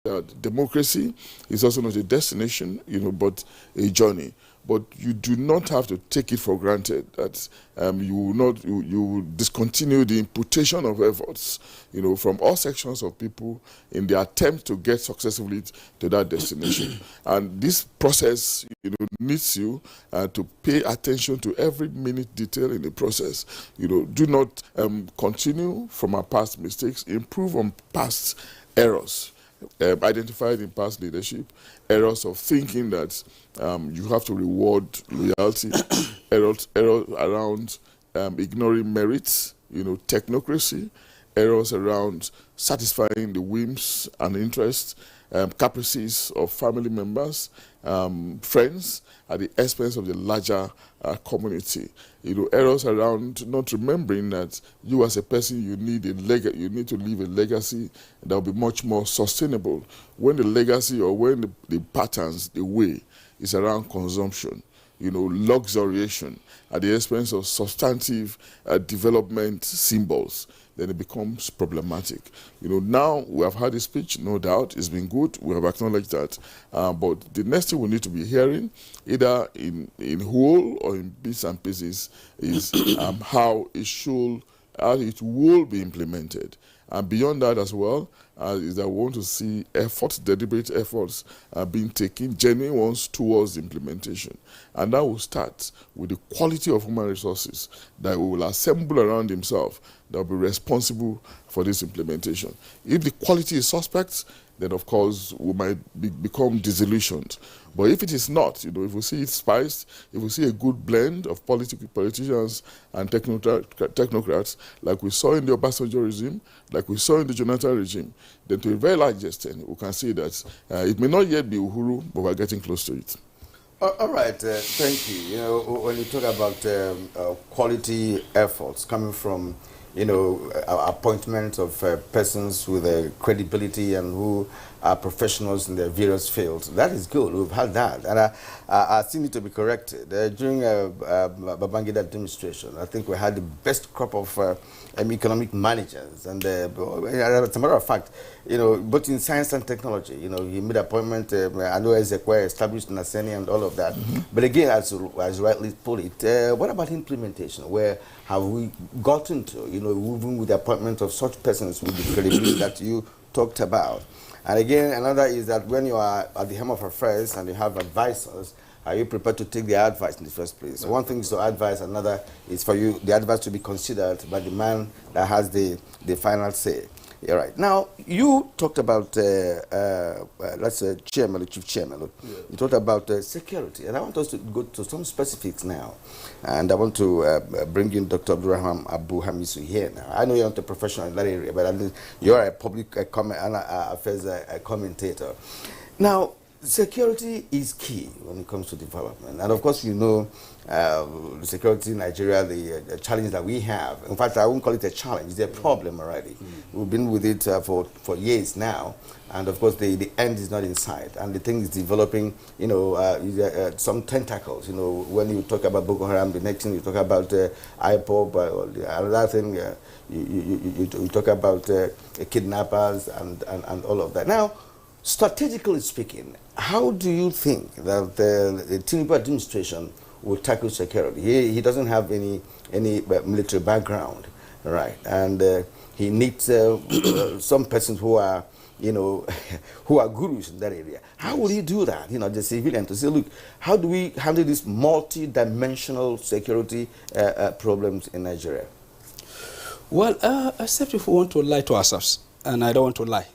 democracy is also not a destination, but a journey. But you do not have to take it for granted that you will discontinue the imputation of efforts, from all sections of people in the attempt to get successfully to that destination. And this process, needs you to pay attention to every minute detail in the process. Do not continue from our past mistakes, improve on past errors. Identified in past leadership, errors of thinking that you have to reward loyalty, errors around ignoring merits, technocracy, errors around satisfying the whims and interests, caprices of family members, friends, at the expense of the larger community. Errors around not remembering that you as a person, you need to leave a legacy that will be much more sustainable. When the legacy or when the patterns, the way is around consumption, luxuriation at the expense of substantive development symbols, then it becomes problematic. Now we have had a speech, no doubt, it's been good, we have acknowledged that, but the next thing we need to be hearing, either in whole or in bits and pieces, is how it will be implemented. And beyond that as well, is that we want to see deliberate efforts being taken, genuine ones, towards implementation. And that will start with the quality of human resources that we will assemble around himself that will be responsible for this implementation. If the quality is suspect, then of course we might become disillusioned. But if it is not, if we see it spiced, if we see a good blend of politicians and technocrats, like we saw in the Obasanjo regime, like we saw in the Jonathan regime, then to a very large extent, we can see that it may not yet be Uhuru, but we're getting close to it. All right, thank you. When you talk about quality efforts coming from appointment of persons with credibility and who are professionals in their various fields. That is good. We've had that. And I still need to be corrected. During Babangida administration, I think we had the best crop of economic managers. And as a matter of fact, both in science and technology, he made appointment, I know Ezekwe established Naseni and all of that. But again, as rightly put it, what about implementation? Where have we gotten to, even with the appointment of such persons with the credibility that you talked about? And again, another is that when you are at the helm of affairs and you have advisors, are you prepared to take their advice in the first place? One thing is to advise, another is for you, the advice to be considered by the man that has the final say. All right. Now, you talked about, let's say, chairman, chief chairman. Yeah. You talked about security. And I want us to go to some specifics now. And I want to bring in Dr. Abdurrahman Abu Hamisu here now. I know you're not a professional in that area, but you're a public affairs commentator. Now, security is key when it comes to development. And of course, the security in Nigeria, the challenge that we have. In fact, I won't call it a challenge, it's a problem already. We've been with it for years now. And of course, the end is not in sight. And the thing is developing, some tentacles. When you talk about Boko Haram, the next thing you talk about IPOB, another thing, you talk about kidnappers and all of that. Now, strategically speaking, how do you think that the Tinubu administration will tackle security? He doesn't have any military background, right? And he needs some persons who are, who are gurus in that area. How will he do that? The civilian to say, look, how do we handle these multi-dimensional security problems in Nigeria? Well, except if we want to lie to ourselves, and I don't want to lie.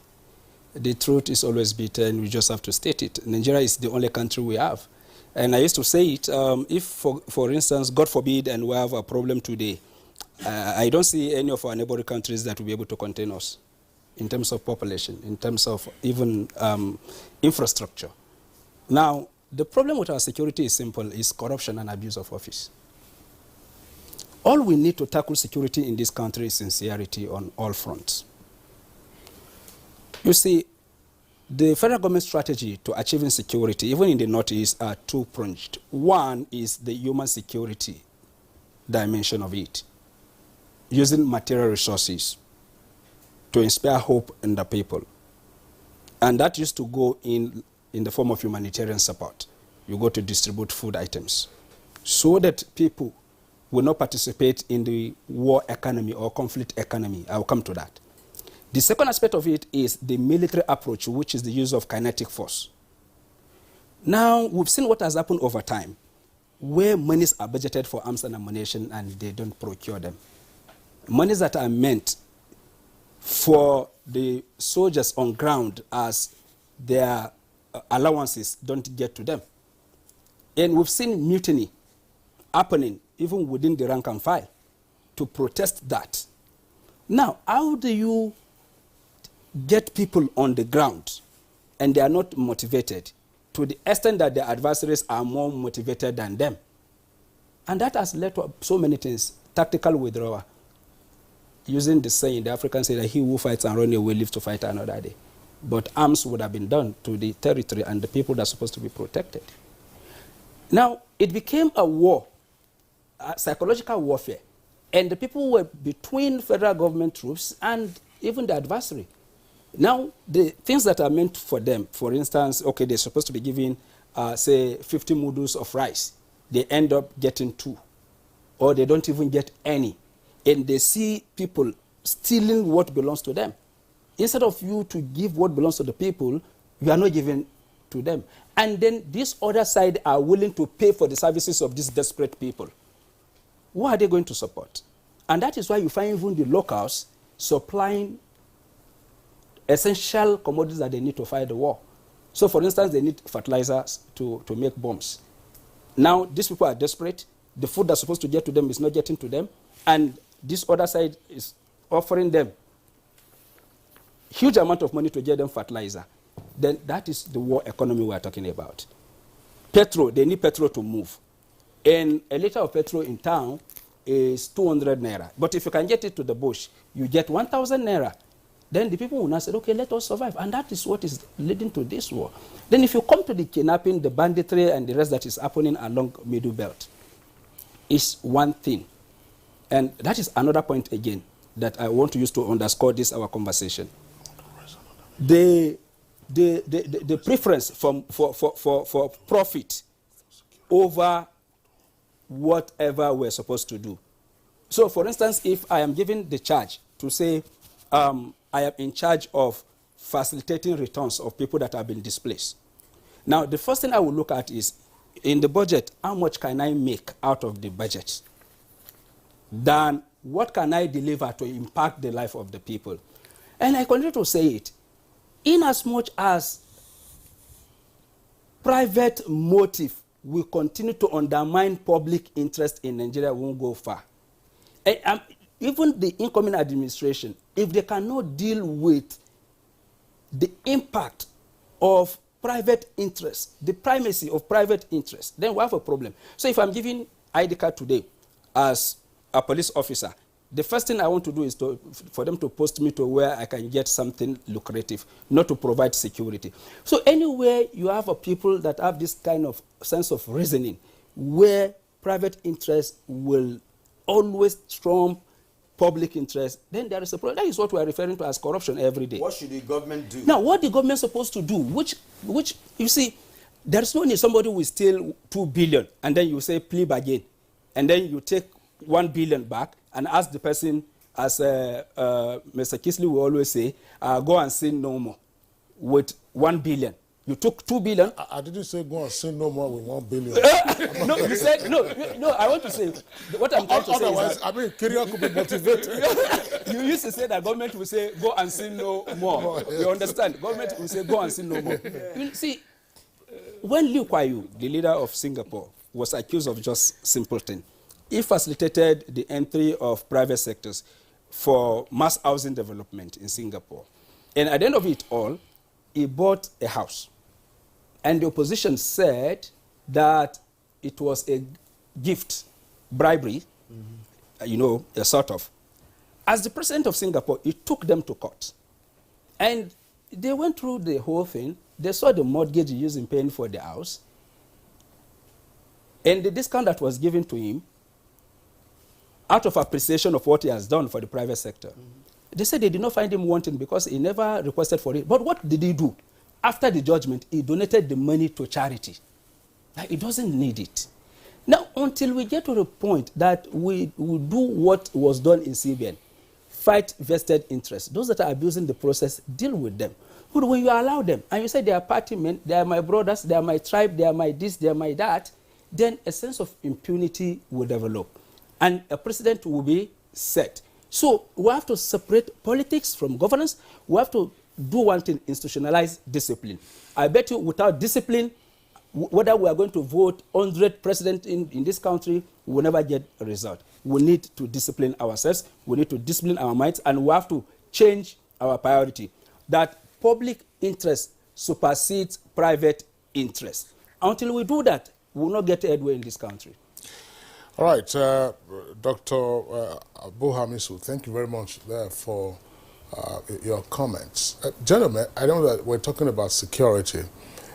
The truth is always bitter, and we just have to state it. Nigeria is the only country we have. And I used to say it, if, for instance, God forbid, and we have a problem today, I don't see any of our neighboring countries that will be able to contain us in terms of population, in terms of even infrastructure. Now, the problem with our security is simple, is corruption and abuse of office. All we need to tackle security in this country is sincerity on all fronts. You see, the federal government strategy to achieving security, even in the Northeast, are two-pronged. One is the human security dimension of it, using material resources to inspire hope in the people. And that used to go in the form of humanitarian support. You go to distribute food items so that people will not participate in the war economy or conflict economy. I will come to that. The second aspect of it is the military approach, which is the use of kinetic force. Now, we've seen what has happened over time, where monies are budgeted for arms and ammunition and they don't procure them. Monies that are meant for the soldiers on ground as their allowances don't get to them. And we've seen mutiny happening even within the rank and file to protest that. Now, how do you get people on the ground and they are not motivated to the extent that their adversaries are more motivated than them? And that has led to so many things. Tactical withdrawal. Using the saying, the Africans say that he who fights and runs away lives to fight another day. But arms would have been done to the territory and the people that are supposed to be protected. Now, it became a war, a psychological warfare. And the people were between federal government troops and even the adversary. Now, the things that are meant for them, for instance, okay, they're supposed to be given, say, 50 moodles of rice. They end up getting 2. Or they don't even get any. And they see people stealing what belongs to them. Instead of you to give what belongs to the people, you are not giving to them. And then this other side are willing to pay for the services of these desperate people. Who are they going to support? And that is why you find even the locals supplying essential commodities that they need to fight the war. So, for instance, they need fertilizers to make bombs. Now, these people are desperate. The food that's supposed to get to them is not getting to them. And this other side is offering them huge amount of money to get them fertilizer. Then that is the war economy we are talking about. Petrol, they need petrol to move. And a liter of petrol in town is 200 naira. But if you can get it to the bush, you get 1,000 naira. Then the people will now say, okay, let us survive. And that is what is leading to this war. Then if you come to the kidnapping, the banditry, and the rest that is happening along Middle Belt, is one thing. And that is another point again that I want to use to underscore this, our conversation. The preference for profit over whatever we're supposed to do. So, for instance, if I am given the charge to say I am in charge of facilitating returns of people that have been displaced. Now, the first thing I will look at is, in the budget, how much can I make out of the budget? Then, what can I deliver to impact the life of the people? And I continue to say it. In as much as private motive will continue to undermine public interest in Nigeria, won't go far. And, even the incoming administration, if they cannot deal with the impact of private interest, the primacy of private interest, then we have a problem. So if I'm giving ID card today as a police officer, the first thing I want to do is for them to post me to where I can get something lucrative, not to provide security. So anywhere you have a people that have this kind of sense of reasoning, where private interest will always trump public interest, then there is a problem. That is what we are referring to as corruption every day. What should the government do? Now, what the government is supposed to do, which you see, there is no need somebody will steal 2 billion and then you say plea bargain, and then you take 1 billion back and ask the person, as Mr. Kisley will always say, go and sin no more with 1 billion. You took 2 billion. I didn't say go and sin no more with 1 billion. No, you said, no, I want to say, what I'm trying to say is that, I mean, Kenya could be motivated. You used to say that government will say, go and sin no more. You understand? Government will say, go and sin no more. You see, when Liu Kuai-yu, the leader of Singapore, was accused of just simple thing, he facilitated the entry of private sectors for mass housing development in Singapore. And at the end of it all, he bought a house. And the opposition said that it was a gift, bribery, a sort of. As the president of Singapore, he took them to court. And they went through the whole thing. They saw the mortgage he used in paying for the house. And the discount that was given to him, out of appreciation of what he has done for the private sector, they said they did not find him wanting because he never requested for it. But what did he do? after the judgment, he donated the money to charity. Like, he doesn't need it. Now, until we get to the point that we do what was done in CBN, fight vested interests, those that are abusing the process, deal with them. But when you allow them, and you say they are party men, they are my brothers, they are my tribe, they are my this, they are my that, then a sense of impunity will develop. And a precedent will be set. So we have to separate politics from governance. We have to do one thing, institutionalize discipline. I bet you without discipline, whether we are going to vote 100 president in this country, we will never get a result. We need to discipline ourselves. We need to discipline our minds, and we have to change our priority. That public interest supersedes private interest. Until we do that, we will not get headway in this country. All right, Dr. Abu Hamisu, thank you very much there for your comments. Gentlemen, I know that we're talking about security,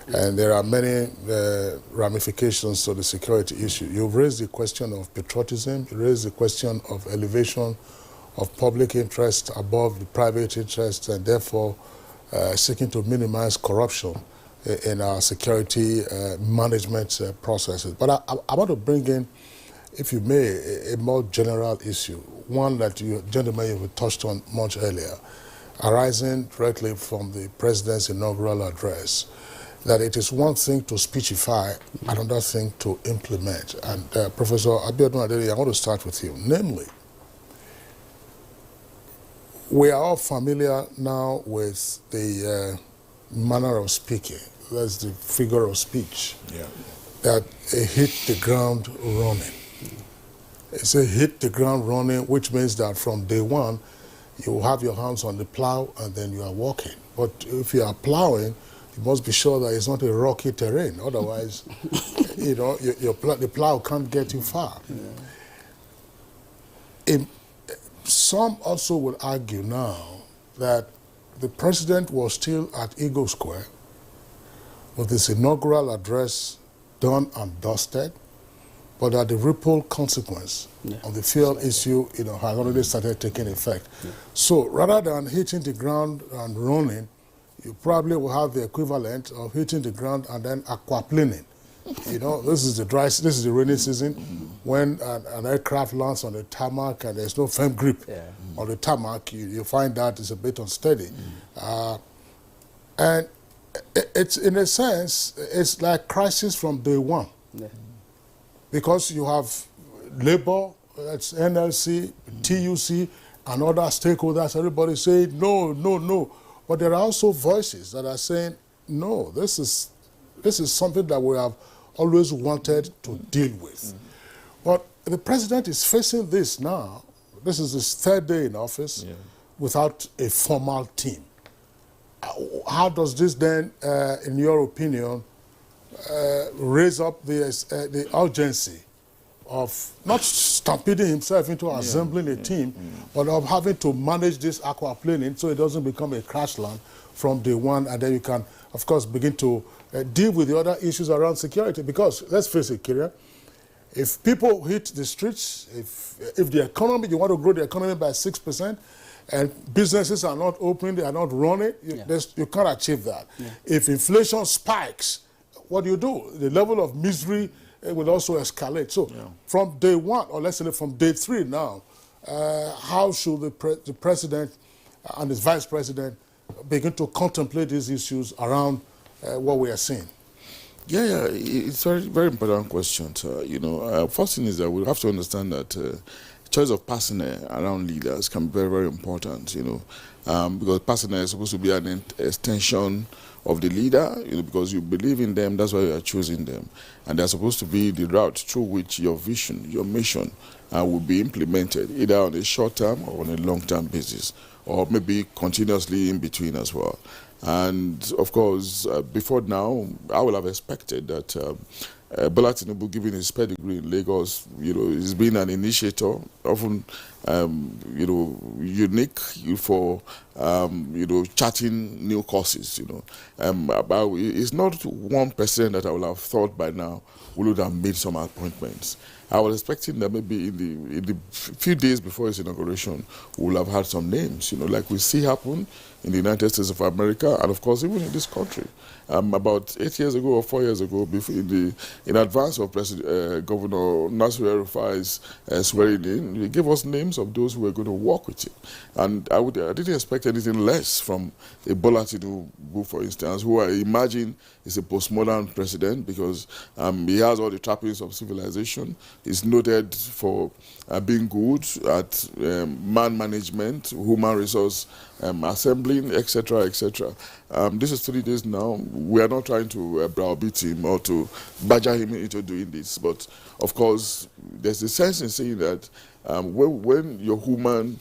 and there are many ramifications to the security issue. You've raised the question of patriotism, you raised the question of elevation of public interest above the private interest, and therefore seeking to minimize corruption in our security management processes. But I want to bring in, if you may, a more general issue, one that you gentlemen have touched on much earlier, arising directly from the president's inaugural address, that it is one thing to speechify, another thing to implement. And Professor Abiodun Adeli, I want to start with you. Namely, we are all familiar now with the manner of speaking. That's the figure of speech. Yeah. That hit the ground running. It's a hit the ground running, which means that from day one, you have your hands on the plow and then you are walking. But if you are plowing, you must be sure that it's not a rocky terrain. Otherwise, you know, the plow can't get you far. Yeah. Some also will argue now that the president was still at Eagle Square with his inaugural address done and dusted, but that the ripple consequence of the fuel issue, you know, has already started taking effect. Yeah. So rather than hitting the ground and running, you probably will have the equivalent of hitting the ground and then aquaplaning. You know, this is the rainy season when an aircraft lands on the tarmac and there's no firm grip on the tarmac. You find that it's a bit unsteady. And it's, in a sense, it's like crisis from day one. Yeah. Because you have labor, that's NLC, TUC, and other stakeholders, everybody saying no, no, no. But there are also voices that are saying, no, this is something that we have always wanted to deal with. But the president is facing this now. This is his third day in office without a formal team. How does this then, in your opinion, raise up the urgency of not stampeding himself into assembling a team, but of having to manage this aquaplaning so it doesn't become a crash land from day one, and then you can, of course, begin to deal with the other issues around security? Because, let's face it, Kyria, if people hit the streets, if the economy, you want to grow the economy by 6%, and businesses are not open, they are not running, you can't achieve that. Yeah. If inflation spikes, what do? The level of misery will also escalate. So from day one, or let's say from day 3 now, how should the president and his vice president begin to contemplate these issues around what we are seeing? Yeah, it's a very, very important question. You know, first thing is that we have to understand that choice of personnel around leaders can be very, very important, you know, because personnel is supposed to be an extension of the leader, you know, because you believe in them, that's why you are choosing them. And they're supposed to be the route through which your vision, your mission will be implemented, either on a short-term or on a long-term basis, or maybe continuously in between as well. And, of course, before now, I would have expected that Bola Tinubu, given his pedigree in Lagos, you know, he's been an initiator, often unique for charting new courses. About it's not one person that I would have thought by now would have made some appointments. I was expecting that maybe in the few days before his inauguration, we will have had some names, like we see happen in the United States of America, and of course even in this country. About 8 years ago or 4 years ago, in advance of Governor Nasir El-Rufai's swearing in, he gave us names of those who were going to work with him. And I didn't expect anything less from a Bola Tinubu, for instance, who I imagine is a postmodern president because he has all the trappings of civilization. He's noted for being good at man management, human resource assembling, etc., etc. This is 3 days now. We are not trying to browbeat him or to badger him into doing this, but of course, there's a sense in saying that when your human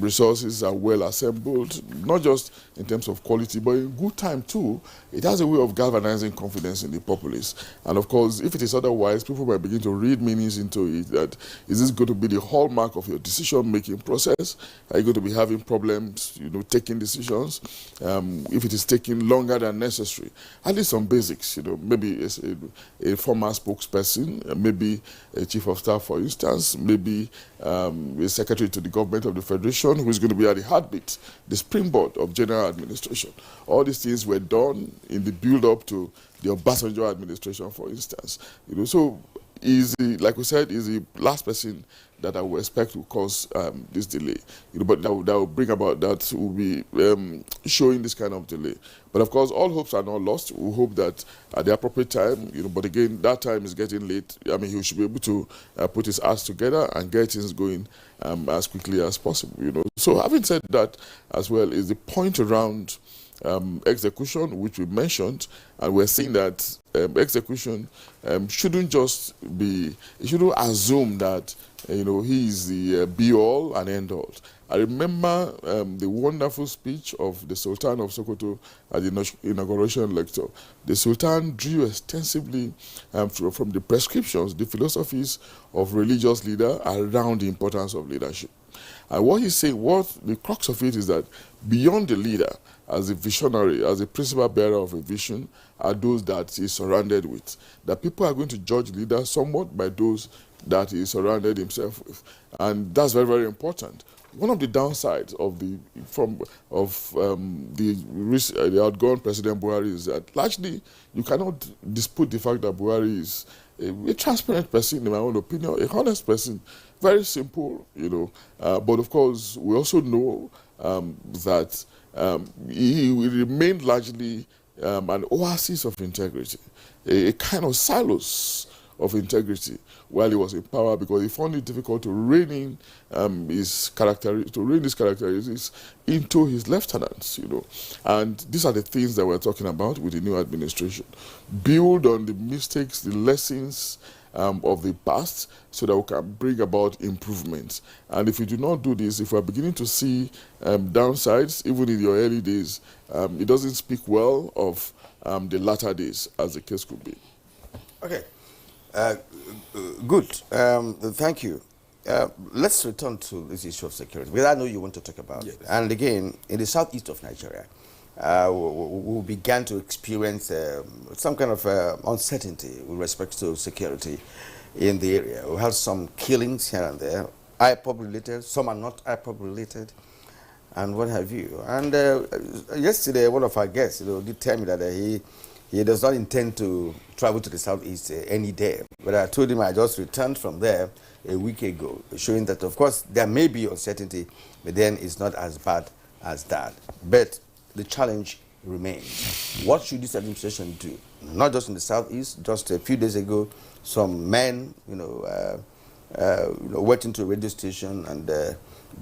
resources are well assembled, not just in terms of quality, but in good time too, it has a way of galvanizing confidence in the populace. And of course, if it is otherwise, people might begin to read meanings into it. That is this going to be the hallmark of your decision-making process? Are you going to be having problems, taking decisions? If it is taking longer than necessary, at least some basics, maybe a former spokesperson, maybe a chief of staff, for instance, maybe a secretary to the government of the Federation who is going to be at the heartbeat, the springboard of general administration. All these things were done in the build-up to the Obasanjo administration, for instance. So like we said, is the last person that I would expect will cause this delay. But that will bring about, that will be showing this kind of delay. But of course, all hopes are not lost. We hope that at the appropriate time, but again, that time is getting late. I mean, he should be able to put his acts together and get things going as quickly as possible. So having said that as well, is the point around execution, which we mentioned, and we're seeing that execution shouldn't just be, it shouldn't assume that he is the be-all and end-all. I remember the wonderful speech of the Sultan of Sokoto at the inauguration lecture. The Sultan drew extensively from the prescriptions, the philosophies of religious leaders around the importance of leadership. And what he's saying, the crux of it is that beyond the leader, as a visionary, as a principal bearer of a vision, are those that he's surrounded with. That people are going to judge leaders somewhat by those that he surrounded himself with. And that's very, very important. One of the downsides of the outgone President Buhari is that largely you cannot dispute the fact that Buhari is a transparent person, in my own opinion, a honest person, very simple, but of course we also know that he remained largely an oasis of integrity, a kind of silos of integrity while he was in power, because he found it difficult to rein in his characteristics into his lieutenants, And these are the things that we're talking about with the new administration. Build on the mistakes, the lessons of the past, so that we can bring about improvements. And if you do not do this, if we're beginning to see downsides, even in your early days, it doesn't speak well of the latter days, as the case could be. Okay. Good. Thank you. Let's return to this issue of security, because I know you want to talk about it. And again, in the southeast of Nigeria, we began to experience some kind of uncertainty with respect to security in the area. We had some killings here and there, IPOB related, some are not IPOB related, and what have you. And yesterday, one of our guests did tell me that he does not intend to travel to the southeast any day. But I told him I just returned from there a week ago, showing that, of course, there may be uncertainty, but then it's not as bad as that. But the challenge remains. What should this administration do? Not just in the southeast. Just a few days ago, some men, went into a radio station and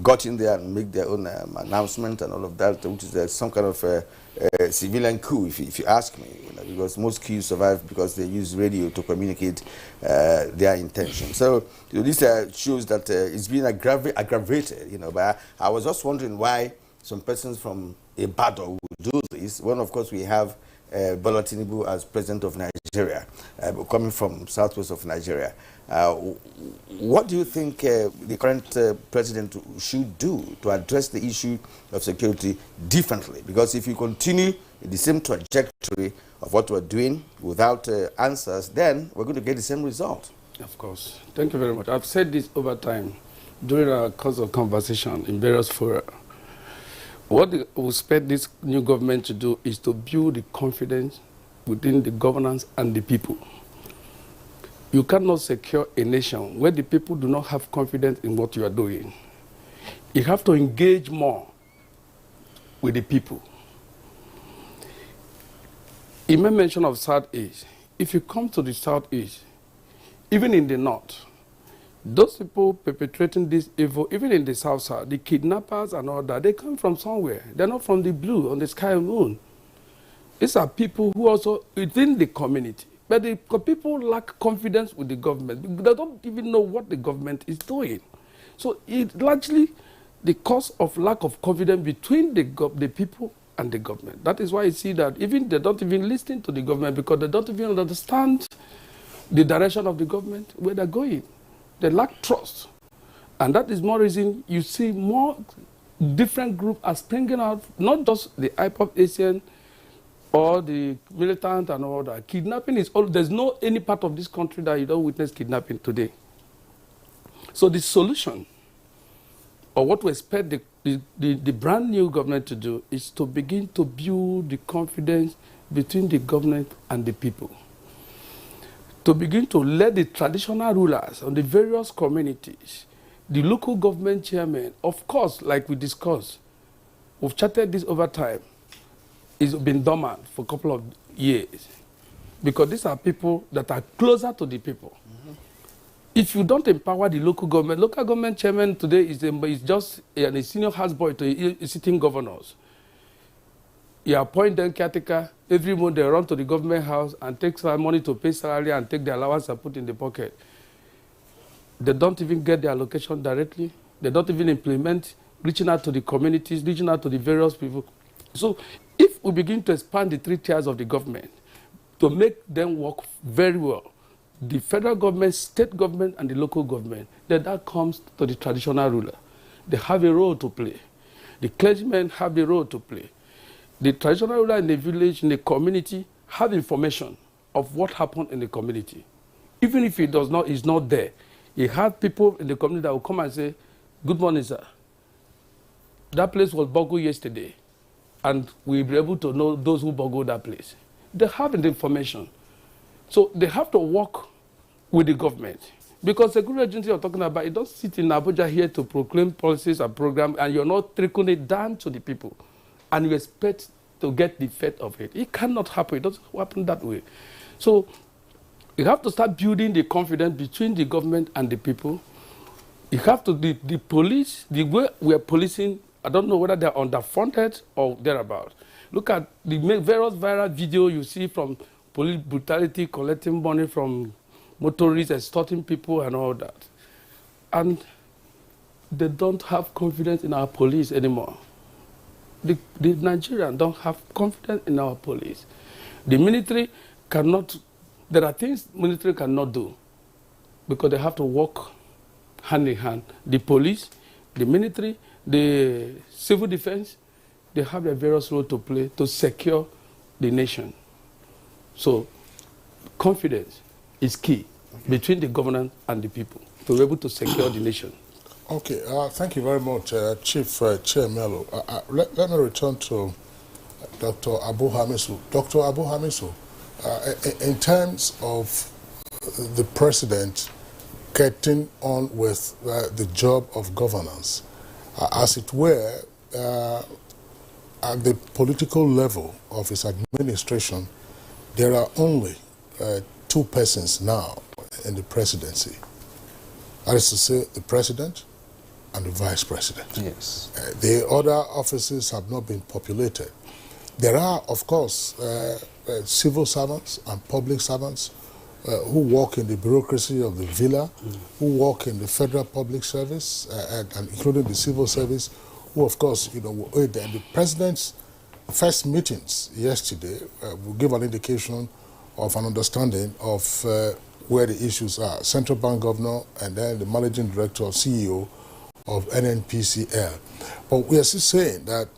got in there and make their own announcement and all of that, which is some kind of civilian coup, if you ask me, because most coups survive because they use radio to communicate their intention. So this shows that it's been aggravated, but I was just wondering why some persons from Ibadan would do this. One, of course, we have Bola Tinubu as president of Nigeria. Nigeria, coming from southwest of Nigeria. What do you think the current president should do to address the issue of security differently? Because if you continue in the same trajectory of what we're doing without answers, then we're going to get the same result. Of course. Thank you very much. I've said this over time during our course of conversation in various fora. What we expect this new government to do is to build the confidence within the governance and the people. You cannot secure a nation where the people do not have confidence in what you are doing. You have to engage more with the people. You made mention of Southeast. If you come to the Southeast, even in the North, those people perpetrating this evil, even in the South Side, the kidnappers and all that, they come from somewhere. They're not from the blue, on the sky and moon. These are people who also within the community. But the people lack confidence with the government. They don't even know what the government is doing. So it's largely the cause of lack of confidence between the people and the government. That is why you see that even they don't even listen to the government because they don't even understand the direction of the government, where they're going. They lack trust. And that is more reason you see more different groups are springing out, not just the IPOP Asian or the militant and all that. Kidnapping is all, there's no any part of this country that you don't witness kidnapping today. So the solution, or what we expect the brand new government to do, is to begin to build the confidence between the government and the people. To begin to let the traditional rulers on the various communities, the local government chairman, of course, like we discussed, we've chatted this over time, it's been dormant for a couple of years because these are people that are closer to the people. Mm-hmm. If you don't empower the local government chairman today is just a senior houseboy to sitting governors. You appoint them caretaker, every month they run to the government house and take some money to pay salary and take their allowance and put in the pocket. They don't even get their allocation directly. They don't even implement reaching out to the communities, reaching out to the various people. So if we begin to expand the 3 tiers of the government to make them work very well, the federal government, state government, and the local government, then that comes to the traditional ruler. They have a role to play. The clergymen have a role to play. The traditional ruler in the village, in the community, have information of what happened in the community. Even if it is not there, he had people in the community that will come and say, "Good morning, sir. That place was boggled yesterday, and we'll be able to know those who boggled that place." They have the information. So they have to work with the government. Because the security agency you're talking about, you don't sit in Abuja here to proclaim policies and programs, and you're not trickling it down to the people. And you expect to get the effect of it. It cannot happen. It doesn't happen that way. So you have to start building the confidence between the government and the people. You have to, the police, the way we are policing, I don't know whether they're underfunded or thereabout. Look at the various viral video you see from police brutality, collecting money from motorists, extorting people and all that. And they don't have confidence in our police anymore. The Nigerians don't have confidence in our police. The military cannot, there are things military cannot do because they have to work hand in hand. The police, the military, the civil defense, they have their various roles to play to secure the nation. So confidence is key between the government and the people to be able to secure the nation. Okay, thank you very much, Chief Chair Melo. Let me return to Dr. Abu Hamisu. Dr. Abu Hamisu, in terms of the president getting on with the job of governance, as it were, at the political level of his administration, there are only 2 persons now in the presidency. That is to say, the president and the vice president. Yes. The other offices have not been populated. There are, of course, civil servants and public servants who work in the bureaucracy of the villa, who work in the federal public service, and including the civil service, who, of course, will aid them. The president's first meetings yesterday will give an indication of an understanding of where the issues are. Central Bank Governor and then the Managing Director or CEO of NNPCL. But we are still saying that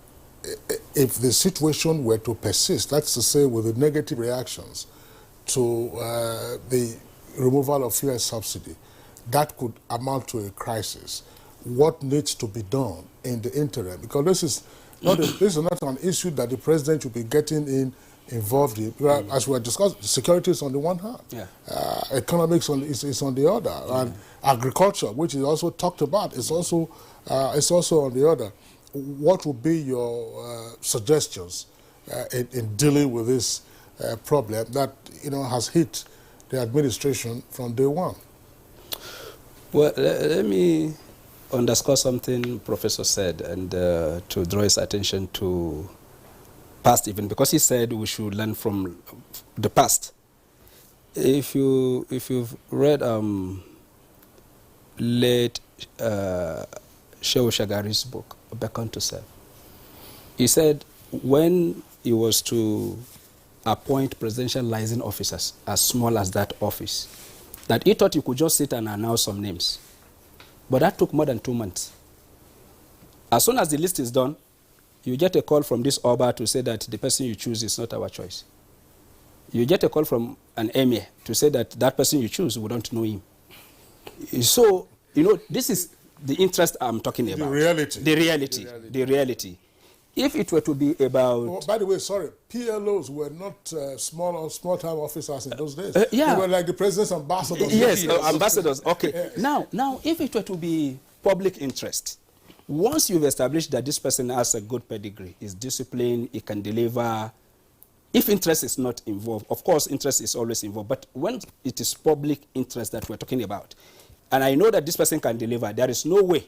if the situation were to persist, that's to say with the negative reactions to the removal of fuel subsidy, that could amount to a crisis. What needs to be done in the interim? Because this is not an issue that the president should be getting involved in. As we have discussed, security is on the one hand, economics is on the other, and agriculture, which is also talked about, is also on the other. What would be your suggestions in dealing with this problem that has hit the administration from day one? Well, let me underscore something Professor said, and to draw his attention to past event, because he said we should learn from the past. If you've read late Shehu Shagari's book, Beckon to Serve, he said when he was to appoint presidential liaison officers as small as that office, that he thought you could just sit and announce some names. But that took more than 2 months. As soon as the list is done, you get a call from this Oba to say that the person you choose is not our choice. You get a call from an emir to say that that person you choose, we don't know him. So, this is the interest I'm talking about. The reality. If it were to be about... Oh, by the way, sorry, PLOs were not small-time officers in those days. They were like the president's ambassadors. Yes, ambassadors. Okay. Yes. Now, if it were to be public interest, once you've established that this person has a good pedigree, is disciplined, he can deliver, if interest is not involved, of course, interest is always involved, but when it is public interest that we're talking about, and I know that this person can deliver, there is no way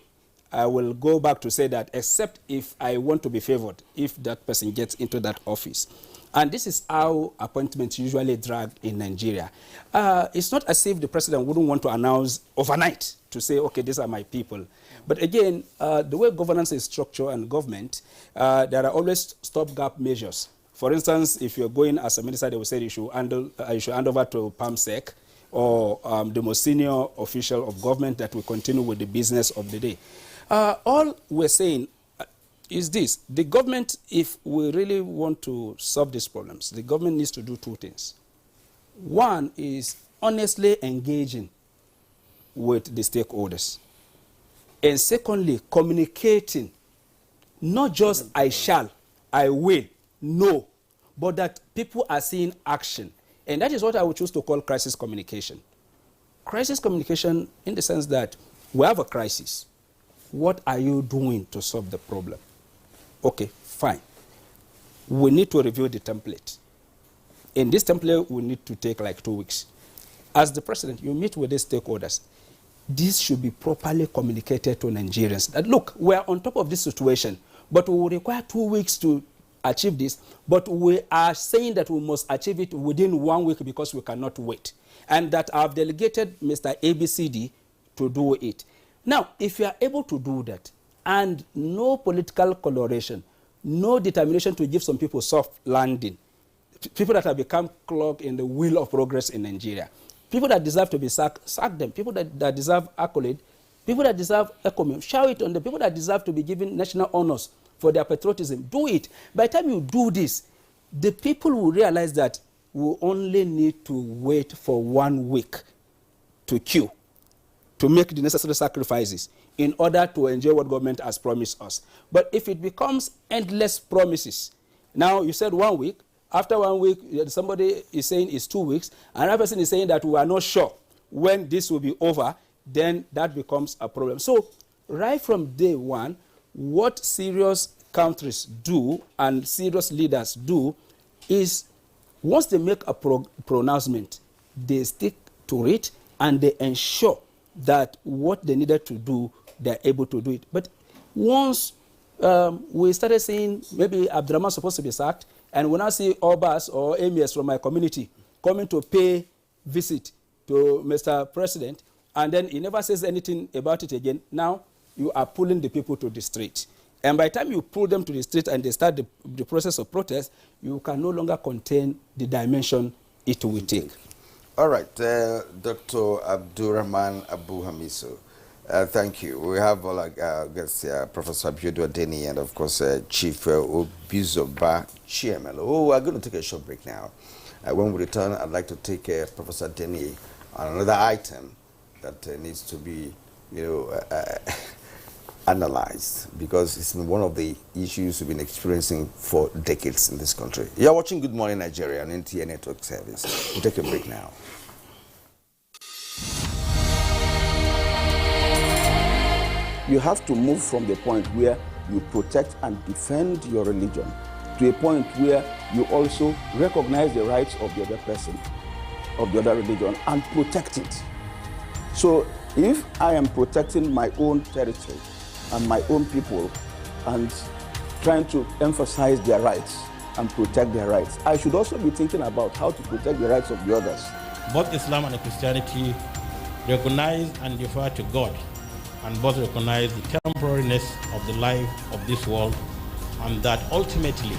I will go back to say that, except if I want to be favored, if that person gets into that office. And this is how appointments usually drag in Nigeria. It's not as if the president wouldn't want to announce overnight to say, okay, these are my people. But again, the way governance is structured and government, there are always stopgap measures. For instance, if you're going as a minister, they will say you should hand over to PAMSEC or the most senior official of government that will continue with the business of the day. All we're saying is this: the government, if we really want to solve these problems, the government needs to do 2 things. One is honestly engaging with the stakeholders. And secondly, communicating, not just I shall, I will, no, but that people are seeing action. And that is what I would choose to call crisis communication. Crisis communication in the sense that we have a crisis. What are you doing to solve the problem? Okay, fine. We need to review the template. In this template, we need to take like 2 weeks. As the president, you meet with the stakeholders. This should be properly communicated to Nigerians. That, look, we are on top of this situation, but we will require 2 weeks to achieve this, but we are saying that we must achieve it within 1 week because we cannot wait. And that I've delegated Mr. ABCD to do it. Now, if you are able to do that, and no political coloration, no determination to give some people soft landing, people that have become clogged in the wheel of progress in Nigeria, people that deserve to be sacked, sack them. People that deserve accolade, people that deserve encomium, shower it on the people that deserve to be given national honors for their patriotism. Do it. By the time you do this, the people will realize that we only need to wait for 1 week to queue, to make the necessary sacrifices in order to enjoy what government has promised us. But if it becomes endless promises, now you said 1 week, after 1 week, somebody is saying it's 2 weeks, another person is saying that we are not sure when this will be over, then that becomes a problem. So right from day one, what serious countries do and serious leaders do is once they make a pronouncement, they stick to it and they ensure that what they needed to do, they're able to do it. But once we started saying maybe Abdurrahman is supposed to be sacked, and when I see Obas or emirs from my community coming to pay visit to Mr. President, and then he never says anything about it again, now you are pulling the people to the street. And by the time you pull them to the street and they start the process of protest, you can no longer contain the dimension it will take. All right, Dr. Abdurrahman Abu Hamisu, thank you. We have all our guests here, Professor Abiodun Adeni, and of course, Chief Obizoba Chairman. Oh, we're going to take a short break now. When we return, I'd like to take Professor Adeni on another item that needs to be, analyzed, because it's been one of the issues we've been experiencing for decades in this country. You're watching Good Morning Nigeria on NTA Network Service. We'll take a break now. You have to move from the point where you protect and defend your religion to a point where you also recognize the rights of the other person, of the other religion, and protect it. So if I am protecting my own territory and my own people and trying to emphasize their rights and protect their rights, I should also be thinking about how to protect the rights of the others. Both Islam and Christianity recognize and defer to God, and both recognize the temporariness of the life of this world, and that ultimately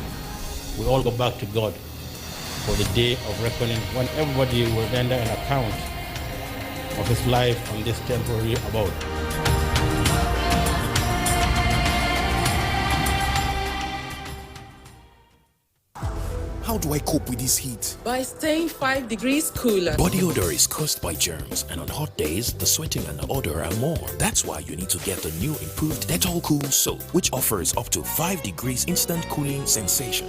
we all go back to God for the day of reckoning, when everybody will render an account of his life on this temporary abode. How do I cope with this heat? By staying 5 degrees cooler. Body odor is caused by germs, and on hot days, the sweating and the odor are more. That's why you need to get the new improved Dettol Cool Soap, which offers up to 5 degrees instant cooling sensation.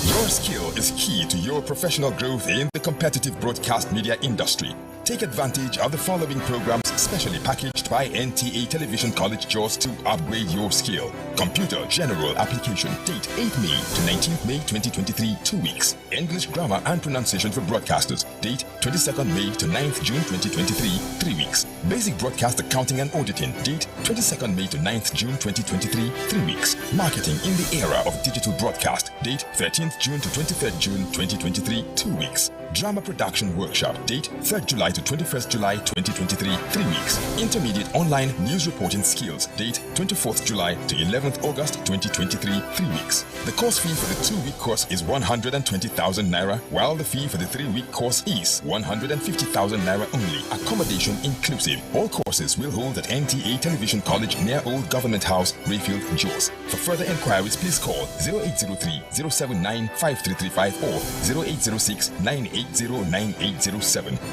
Your skill is key to your professional growth in the competitive broadcast media industry. Take advantage of the following programs specially packaged by NTA Television College Jos to upgrade your skill. Computer General Application, date 8 May to 19th May 2023, 2 weeks. English Grammar and Pronunciation for Broadcasters, date 22nd May to 9th June 2023, 3 weeks. Basic Broadcast Accounting and Auditing, date 22nd May to 9th June 2023, 3 weeks. Marketing in the Era of Digital Broadcast, date 13th June to 23rd June 2023, 2 weeks. Drama Production Workshop, date 3rd July to 21st July 2023, 3 weeks. Intermediate Online News Reporting Skills, date 24th July to 11th August 2023, 3 weeks. The course fee for the 2-week course is 120,000 Naira, while the fee for the 3-week course is 150,000 Naira only. Accommodation inclusive. All courses will hold at NTA Television College near Old Government House, Rayfield, Jos. For further inquiries, please call 0803-079-5335 or 0806-980-9807.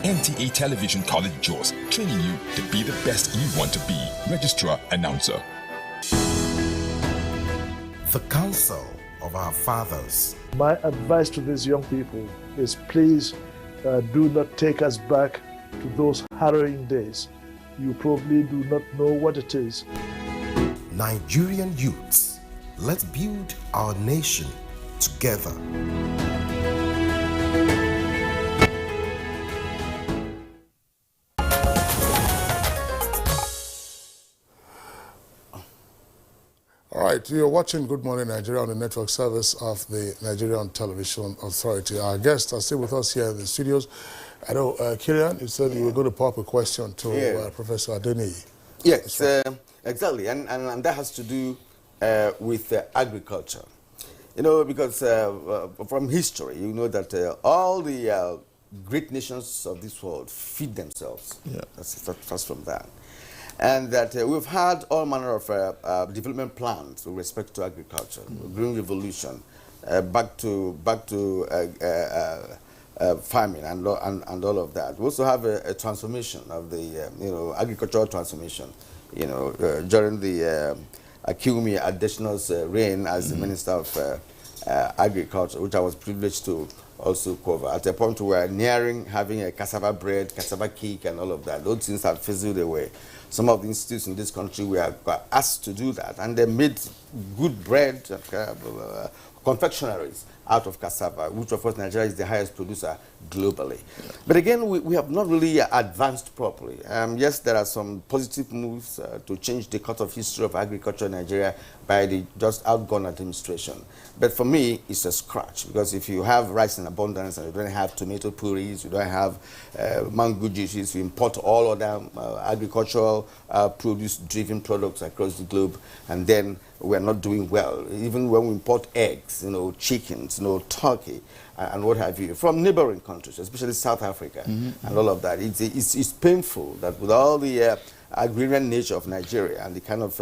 NTA Television College Jos, training you to be the best you want to be. Registrar Announcer. The counsel of our fathers. My advice to these young people is, please do not take us back to those harrowing days. You probably do not know what it is. Nigerian youths, let's build our nation together. All right, you're watching Good Morning Nigeria on the network service of the Nigerian Television Authority. Our guests are still with us here in the studios. I know, Kirian, you said you were going to pop a question to Professor Adeni. Yes, exactly, and that has to do with agriculture. You know, because from history, you know that all the great nations of this world feed themselves. Yeah. That's from that. And that we've had all manner of development plans with respect to agriculture, Green Revolution, back to farming and all of that. We also have a transformation of the agricultural transformation. During the Akumi Adesina's reign as the Minister of Agriculture, which I was privileged to also cover. At a point we were nearing having a cassava bread, cassava cake, and all of that. Those things had fizzled away. Some of the institutes in this country were asked to do that, and they made good bread, confectionaries out of cassava, which of course Nigeria is the highest producer globally. Yeah. But again, we have not really advanced properly. Yes, there are some positive moves to change the cut of history of agriculture in Nigeria by the just outgone administration. But for me, it's a scratch, because if you have rice in abundance and you don't have tomato puris, you don't have mango juices, you import all other agricultural produce-driven products across the globe, and then we're not doing well. Even when we import eggs, chickens, turkey, and what have you, from neighboring countries, especially South Africa and all of that. It's painful that with all the agrarian nature of Nigeria and the kind of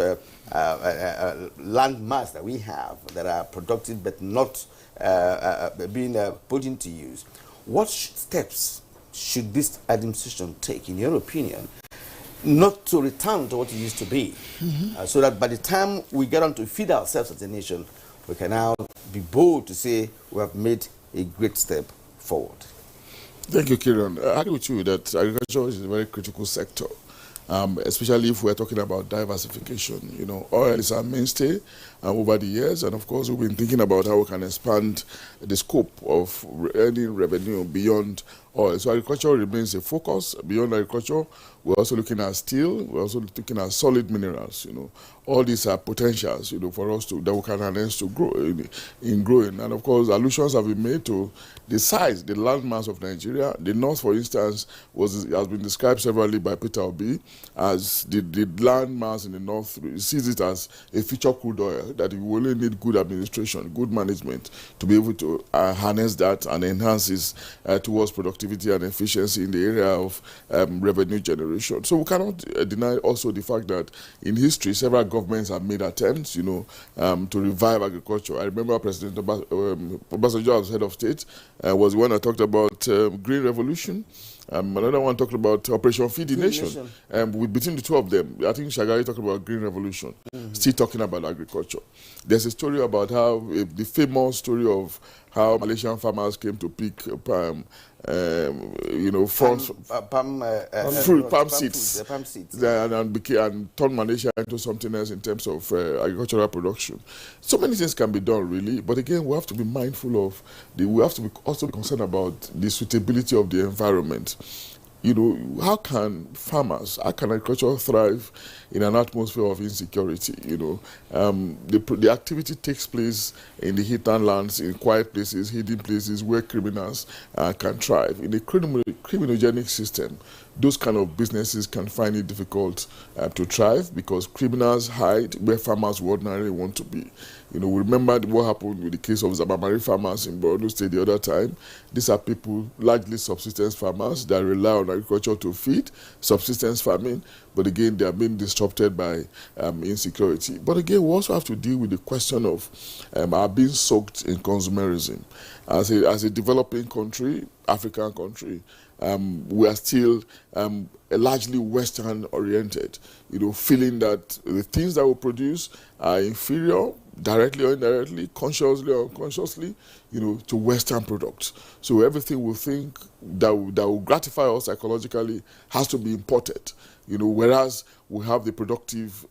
land mass that we have that are productive but not being put into use, what steps should this administration take, in your opinion, not to return to what it used to be, so that by the time we get on to feed ourselves as a nation, we can now be bold to say we have made a great step forward? Thank you, Kieran. I agree with you that agriculture is a very critical sector, especially if we're talking about diversification. You know, oil is our mainstay over the years, and of course we've been thinking about how we can expand the scope of earning revenue beyond oil. So agriculture remains a focus. Beyond agriculture, we're also looking at steel, we're also looking at solid minerals. You know, all these are potentials, you know, for us to, that we can harness to grow in growing. And of course, allusions have been made to the size, the landmass of Nigeria. The North, for instance, has been described severally by Peter Obi as the landmass in the North. He sees it as a future crude oil, that we only need good administration, good management to be able to harness that and enhance it towards productivity and efficiency in the area of revenue generation. So we cannot deny also the fact that in history, several governments have made attempts, you know, to revive agriculture. I remember President Obasanjo as head of state was the one that talked about green revolution. Another one talked about Operation Feed the Nation. Between the two of them, I think Shagari talked about green revolution, still talking about agriculture. There's a story about how, the famous story of how Malaysian farmers came to pick palm seeds, and turn Malaysia into something else in terms of agricultural production. So many things can be done, really, but again, we have to be mindful of we have to also be concerned about the suitability of the environment. You know, how can agriculture thrive in an atmosphere of insecurity? You know, the activity takes place in the hinterland lands, in quiet places, hidden places where criminals can thrive. In a criminogenic system, those kind of businesses can find it difficult to thrive because criminals hide where farmers would ordinarily want to be. You know, we remember what happened with the case of Zabamari farmers in Borno State the other time. These are people, largely subsistence farmers, that rely on agriculture to feed, subsistence farming, but again, they are being disrupted by insecurity. But again, we also have to deal with the question of our being soaked in consumerism. As a developing country, African country, we are still largely Western-oriented, you know, feeling that the things that we produce are inferior, directly or indirectly, consciously or unconsciously, you know, to Western products. So everything we think that will gratify us psychologically has to be imported, you know, whereas we have the productive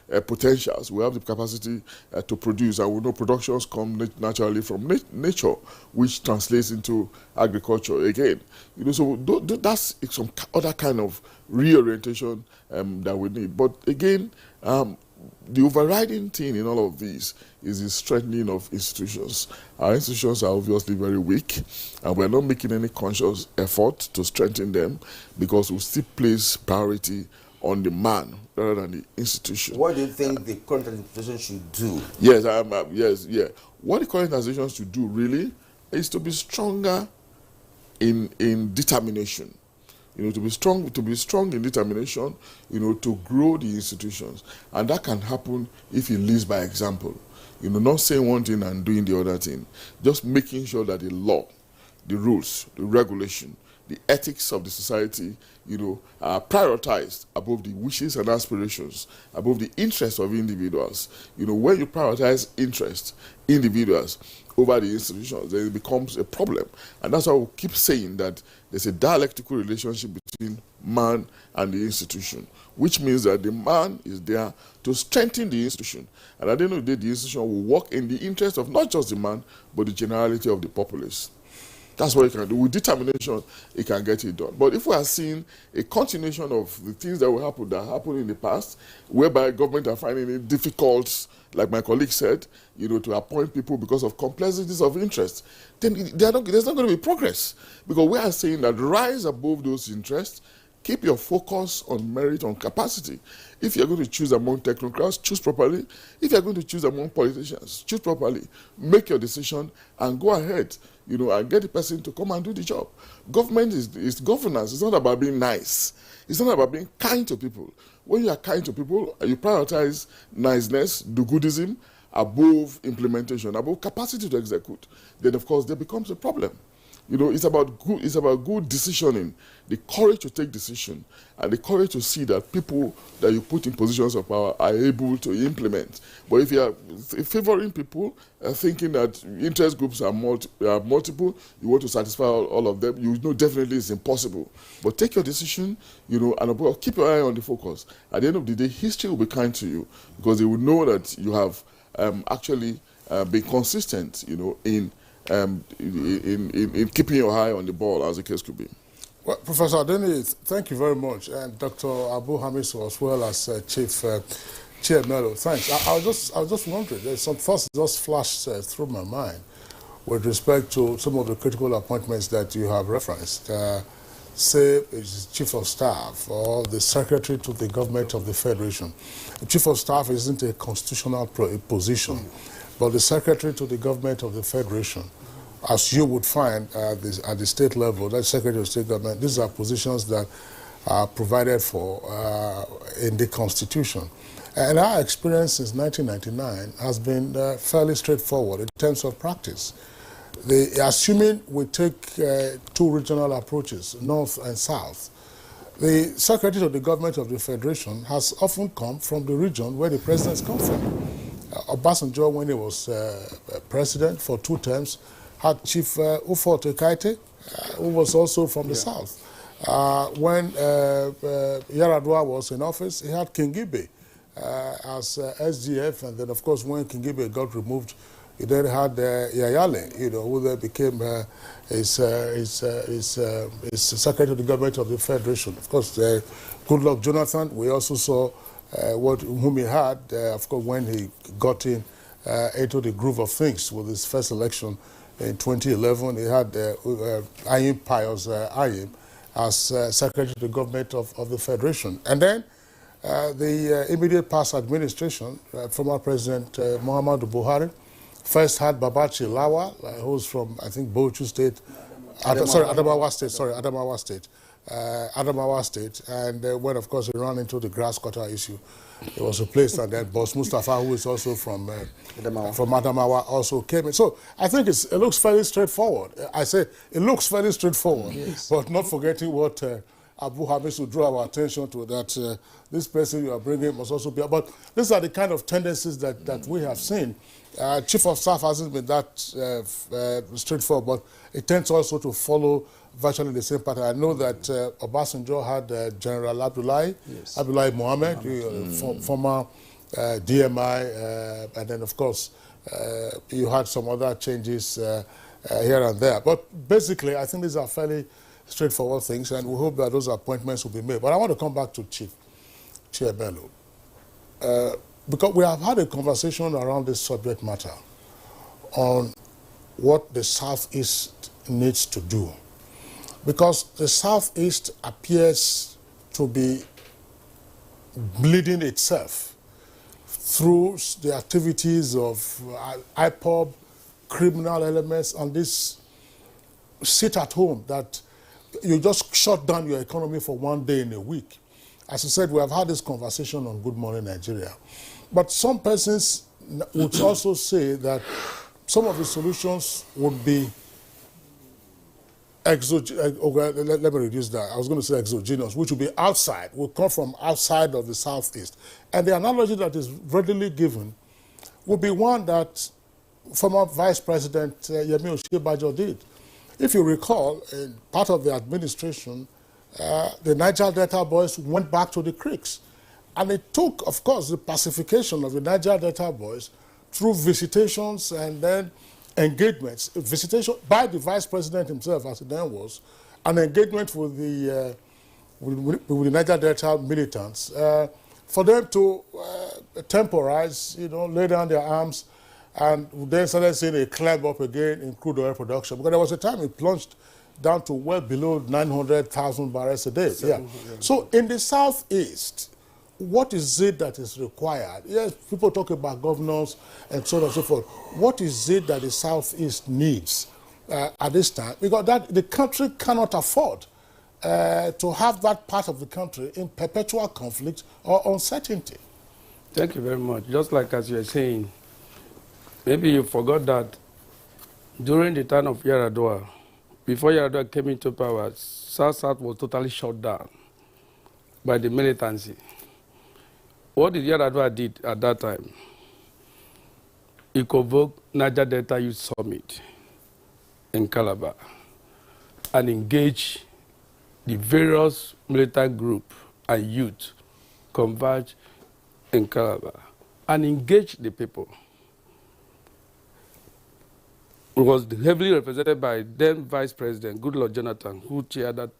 potentials, we have the capacity to produce, and we know productions come naturally from nature, which translates into agriculture again. You know, so that's some other kind of reorientation that we need. But again, the overriding thing in all of these is the strengthening of institutions. Our institutions are obviously very weak, and we're not making any conscious effort to strengthen them because we still place priority on the man rather than the institution. What do you think the current administration should do? Yes, what the current administration should do really is to be stronger in determination. You know, to be strong in determination, you know, to grow the institutions. And that can happen if he leads by example. You know, not saying one thing and doing the other thing. Just making sure that the law, the rules, the regulation, the ethics of the society, you know, are prioritized above the wishes and aspirations, above the interests of individuals. You know, when you prioritize individuals over the institutions, then it becomes a problem. And that's why we keep saying that there's a dialectical relationship between man and the institution, which means that the man is there to strengthen the institution. And at the end of the day, the institution will work in the interest of not just the man, but the generality of the populace. That's what it can do. With determination, it can get it done. But if we are seeing a continuation of the things that happened in the past, whereby government are finding it difficult, like my colleague said, you know, to appoint people because of complexities of interest, then there's not going to be progress. Because we are saying that rise above those interests, keep your focus on merit, on capacity. If you're going to choose among technocrats, choose properly. If you're going to choose among politicians, choose properly. Make your decision and go ahead. and get the person to come and do the job. Government is governance. It's not about being nice. It's not about being kind to people. When you are kind to people, you prioritize niceness, do-goodism, above implementation, above capacity to execute, then of course there becomes a problem. It's about good decisioning, the courage to take decision, and the courage to see that people that you put in positions of power are able to implement. But if you are favoring people, thinking that interest groups are multiple, you want to satisfy all of them, definitely it's impossible. But take your decision, and keep your eye on the focus. At the end of the day, history will be kind to you, because they will know that you have actually been consistent, in keeping your eye on the ball, as the case could be. Well, Professor Adeni, thank you very much, and Dr. Abu Hamisu, as well as Chief Chair Mello. Thanks. I was just wondering. There's some thoughts just flashed through my mind with respect to some of the critical appointments that you have referenced. Say it's Chief of Staff or the Secretary to the Government of the Federation. The Chief of Staff isn't a constitutional position, but the Secretary to the Government of the Federation, as you would find at the state level, that Secretary of State Government, these are positions that are provided for in the Constitution. And our experience since 1999 has been fairly straightforward in terms of practice. Assuming we take two regional approaches, North and South, the Secretary of the Government of the Federation has often come from the region where the presidents come from. Obasanjo, when he was president for 2 terms, had Chief Ufote Kaite, who was also from the South. When Yaradua was in office, he had King Gibe as SGF, and then, of course, when King Gibe got removed, he then had Yayale, who then became his Secretary of the Government of the Federation. Of course, Goodluck Jonathan, we also saw whom he had, of course, when he got into the groove of things with his first election in 2011. He had Ayim Pius Ayim as Secretary of the Government of the Federation. And then the immediate past administration, former President Muhammadu Buhari, first had Babachi Lawa, who's from, I think, Bauchi State, Adamawa State, and when, of course, he ran into the grass cutter issue, he was replaced, and then Boss Mustafa, who is also from Adamawa, also came in. So I think it looks fairly straightforward. I say it looks fairly straightforward, yes. But not forgetting what Abu Hamisu drew our attention to, that this person you are bringing must also be. But these are the kind of tendencies that we have seen. Chief of Staff hasn't been that straightforward, but it tends also to follow virtually the same pattern. I know that Obasanjo had General Abdullahi Mohammed, former DMI, and then, of course, you had some other changes here and there. But basically, I think these are fairly straightforward things, and we hope that those appointments will be made. But I want to come back to Chair Bello. Because we have had a conversation around this subject matter on what the Southeast needs to do. Because the Southeast appears to be bleeding itself through the activities of IPOB, criminal elements, and this sit at home that you just shut down your economy for 1 day in a week. As I said, we have had this conversation on Good Morning Nigeria. But some persons would also say that some of the solutions would be let me reduce that. I was going to say exogenous, which would be outside, would come from outside of the Southeast. And the analogy that is readily given would be one that former Vice President Yemi Osinbajo did. If you recall, in part of the administration, the Niger Delta boys went back to the creeks. And it took, of course, the pacification of the Niger Delta boys through visitations and then engagements. Visitation by the Vice President himself, as it then was, an engagement with the Niger Delta militants for them to temporize, lay down their arms, and then started seeing a climb up again in crude oil production. Because there was a time it plunged down to well below 900,000 barrels a day. Yeah. So in the Southeast, what is it that is required? Yes, people talk about governance and so on and so forth. What is it that the Southeast needs at this time, because the country cannot afford to have that part of the country in perpetual conflict or uncertainty. Thank you very much. Just like as you were saying, maybe you forgot that during the time of Yar'Adua, before Yar'Adua came into power, South was totally shut down by the militancy. What did Yar'Adua did at that time? He convoked Niger Delta Youth Summit in Calabar and engaged the various militant groups and youth converge in Calabar and engage the people. It was heavily represented by then Vice President Goodluck Jonathan, who chaired that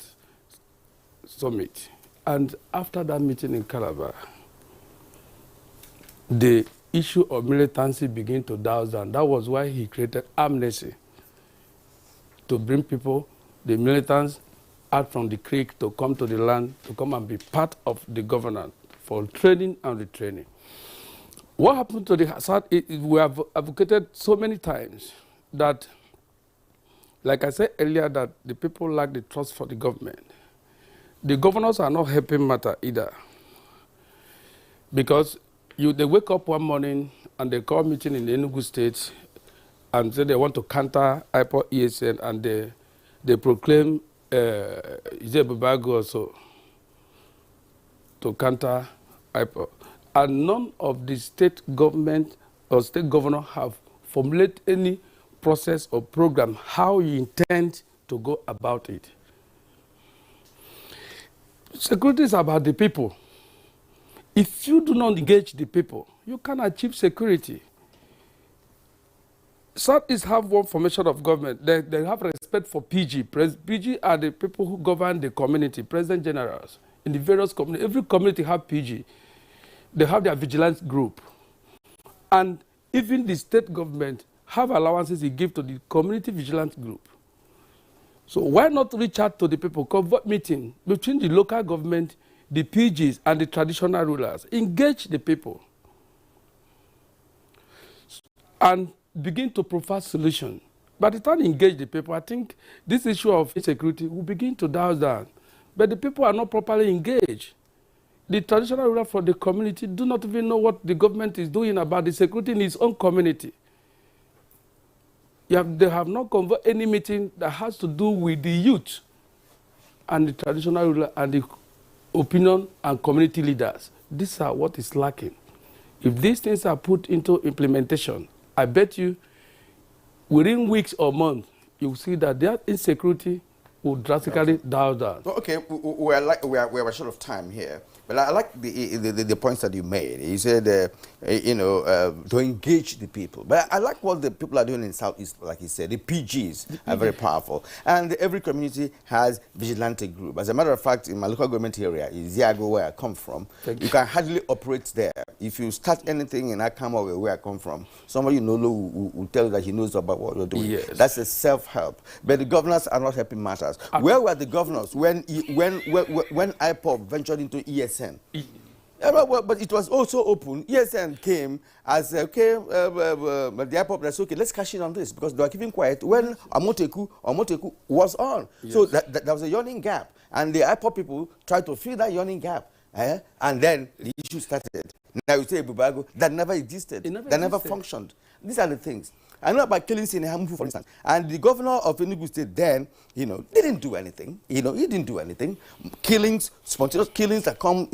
summit. And after that meeting in Calabar, the issue of militancy began to douse down. That was why he created amnesty to bring people, the militants, out from the creek to come to the land, to come and be part of the governance for training and retraining. What happened to the South, we have advocated so many times that, like I said earlier, that the people lack the trust for the government. The governors are not helping matter either. Because they wake up one morning and they call meeting in Enugu State and say they want to counter IPOB ESN, and they proclaim Bubago also to counter IPOB. And none of the state government or state governor have formulated any process or program how you intend to go about it. Security is about the people. If you do not engage the people, you can achieve security. Southeast have one formation of government. They have respect for PG. PG are the people who govern the community, president generals. In the various communities, every community have PG. They have their vigilance group. And even the state government have allowances they give to the community vigilance group. So why not reach out to the people, convert meeting between the local government, the PGs, and the traditional rulers. Engage the people. And begin to provide solutions. By the time you engage the people, I think this issue of insecurity will begin to douse down. But the people are not properly engaged. The traditional ruler for the community do not even know what the government is doing about the security in its own community. They have not convened any meeting that has to do with the youth and the traditional ruler and the opinion and community leaders. These are what is lacking. If these things are put into implementation, I bet you within weeks or months, you'll see that their insecurity will drastically down. Okay, we're short of time here, but I like the points that you made. You said, to engage the people. But I like what the people are doing in Southeast, like you said. The PGs are very powerful. And every community has vigilante group. As a matter of fact, in my local government area, in Ziago, where I come from, you can hardly operate there. If you start anything in Akama, where I come from, somebody will tell you that he knows about what you're doing. Yes. That's a self-help. But the governors are not helping matters. Where were the governors when IPOB ventured into ESN? But it was also open. ESN came as, okay, the IPOB said, okay, let's cash in on this, because they were keeping quiet when Omoteku was on. Yes. So there was a yawning gap. And the IPOB people tried to fill that yawning gap. And then the issue started. Now you say Bubago, that never existed. Never functioned. These are the things. I know about killings in Hamfu, for instance. And the governor of Enugu State then, didn't do anything. He didn't do anything. Killings, spontaneous killings that come,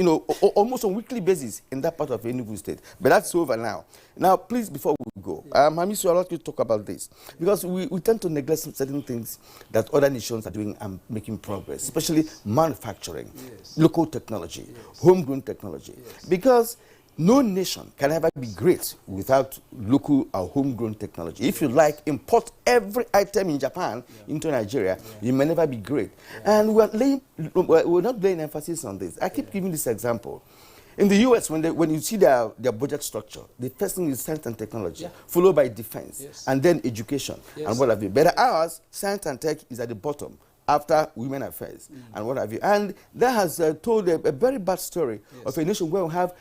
almost on a weekly basis in that part of Enugu State. But that's over now. Now, please, before we go, Hamisu, I'd like you to talk about this. Because we tend to neglect certain things that other nations are doing and making progress, especially manufacturing, local technology, homegrown technology. Because no nation can ever be great without local or homegrown technology. If you import every item in Japan into Nigeria, you may never be great. And we're not laying emphasis on this. I keep giving this example. In the U.S., when you see their budget structure, the first thing is science and technology, followed by defense, and then education, and what have you. But ours, science and tech is at the bottom, after women affairs, and what have you. And that has told a very bad story of a nation where we have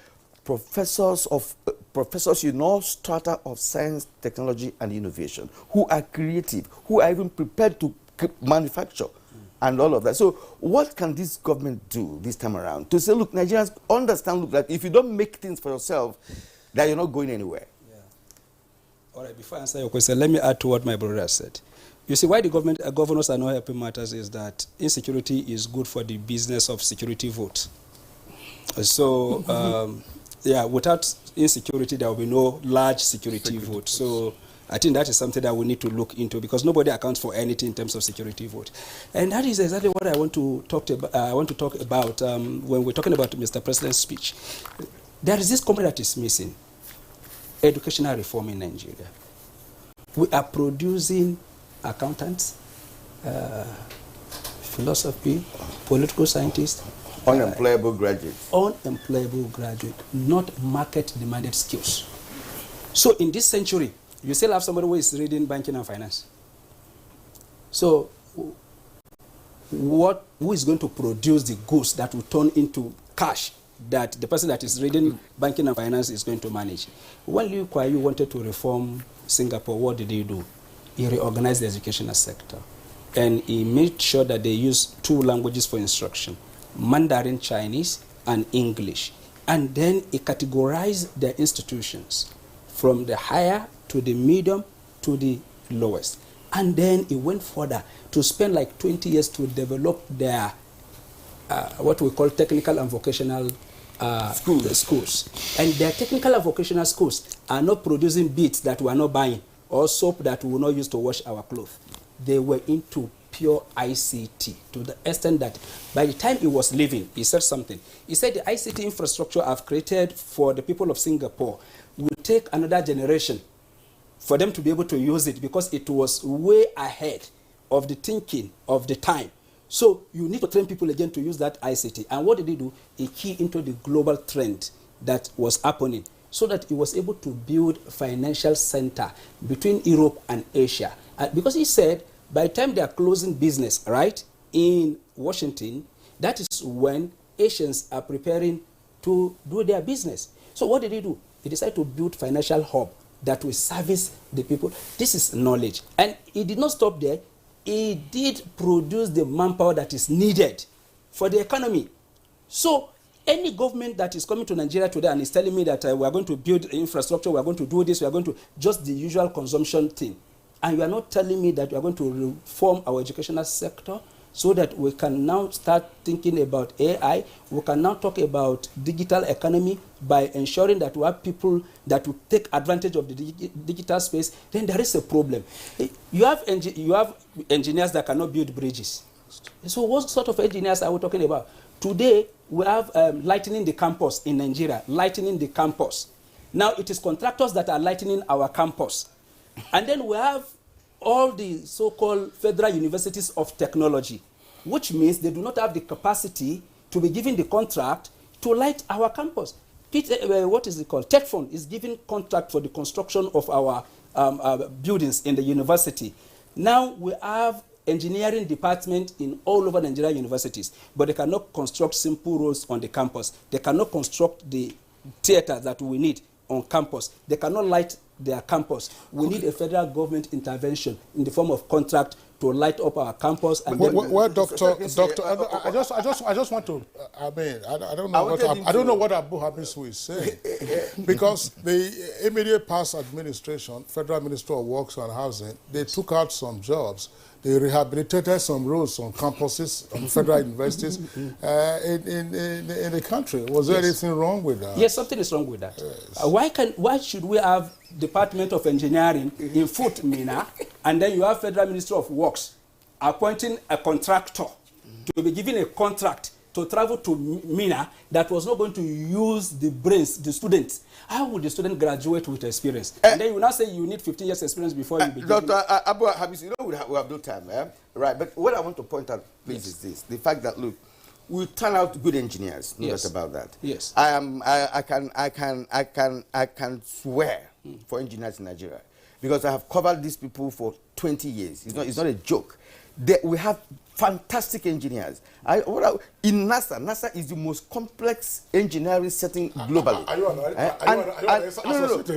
professors of professors in all strata of science, technology, and innovation, who are creative, who are even prepared to manufacture, and all of that. So what can this government do this time around to say, look, Nigerians understand, look, that if you don't make things for yourself, that you're not going anywhere? Yeah. All right, before I answer your question, let me add to what my brother has said. You see, why the governors are not helping matters is that insecurity is good for the business of security vote. So, yeah, without insecurity, there will be no large security vote. So I think that is something that we need to look into, because nobody accounts for anything in terms of security vote. And that is exactly what I want to talk about when we're talking about Mr. President's speech. There is this component that is missing: educational reform in Nigeria. We are producing accountants, philosophy, political scientists, unemployable graduates. Unemployable graduate, not market-demanded skills. So in this century, you still have somebody who is reading banking and finance. So who is going to produce the goods that will turn into cash that the person that is reading banking and finance is going to manage? When Liu Kuan Yew wanted to reform Singapore, what did he do? He reorganized the educational sector. And he made sure that they use 2 languages for instruction: Mandarin Chinese and English. And then he categorized their institutions from the higher to the medium to the lowest. And then he went further to spend like 20 years to develop their what we call technical and vocational schools. And their technical and vocational schools are not producing beads that we are not buying, or soap that we will not use to wash our clothes. They were into pure ICT, to the extent that by the time he was leaving, he said something. He said the ICT infrastructure I've created for the people of Singapore will take another generation for them to be able to use it, because it was way ahead of the thinking of the time. So you need to train people again to use that ICT. And what did he do? He keyed into the global trend that was happening, so that he was able to build financial center between Europe and Asia. Because he said, by the time they are closing business, right, in Washington, that is when Asians are preparing to do their business. So what did he do? He decided to build financial hub that will service the people. This is knowledge. And he did not stop there. He did produce the manpower that is needed for the economy. So any government that is coming to Nigeria today and is telling me that we are going to build infrastructure, we are going to do this, we are going to just the usual consumption thing, and you are not telling me that we are going to reform our educational sector so that we can now start thinking about AI, we can now talk about digital economy by ensuring that we have people that will take advantage of the digital space, then there is a problem. You have engineers that cannot build bridges. So what sort of engineers are we talking about? Today, we have lightening the campus in Nigeria, lightening the campus. Now, it is contractors that are lightening our campus. And then we have all the so-called federal universities of technology, which means they do not have the capacity to be given the contract to light our campus. What is it called? TechFund is giving contract for the construction of our buildings in the university. Now we have engineering department in all over Nigerian universities, but they cannot construct simple roads on the campus. They cannot construct the theater that we need on campus. They cannot light their campus. We need a federal government intervention in the form of contract to light up our campus. And well, doctor, I just want to. I mean, I don't know what Abu Hamisu is saying, because the immediate past administration, Federal Ministry of Works and Housing, they took out some jobs. They rehabilitated some roads on campuses, on federal universities in the country. Was there anything wrong with that? Yes, something is wrong with that. Yes. Why should we have Department of Engineering in Foot, Mina, and then you have Federal Ministry of Works appointing a contractor to be given a contract to travel to Mina that was not going to use the brains, the students? How would the student graduate with experience? And then you now say you need 15 years experience before you begin. Dr. Abu Habis, you know we have no time, right? But what I want to point out, please, is this: the fact that, look, we turn out good engineers. No doubt about that. Yes. I can swear for engineers in Nigeria, because I have covered these people for 20 years. It's not a joke. We have fantastic engineers. In NASA is the most complex engineering setting globally.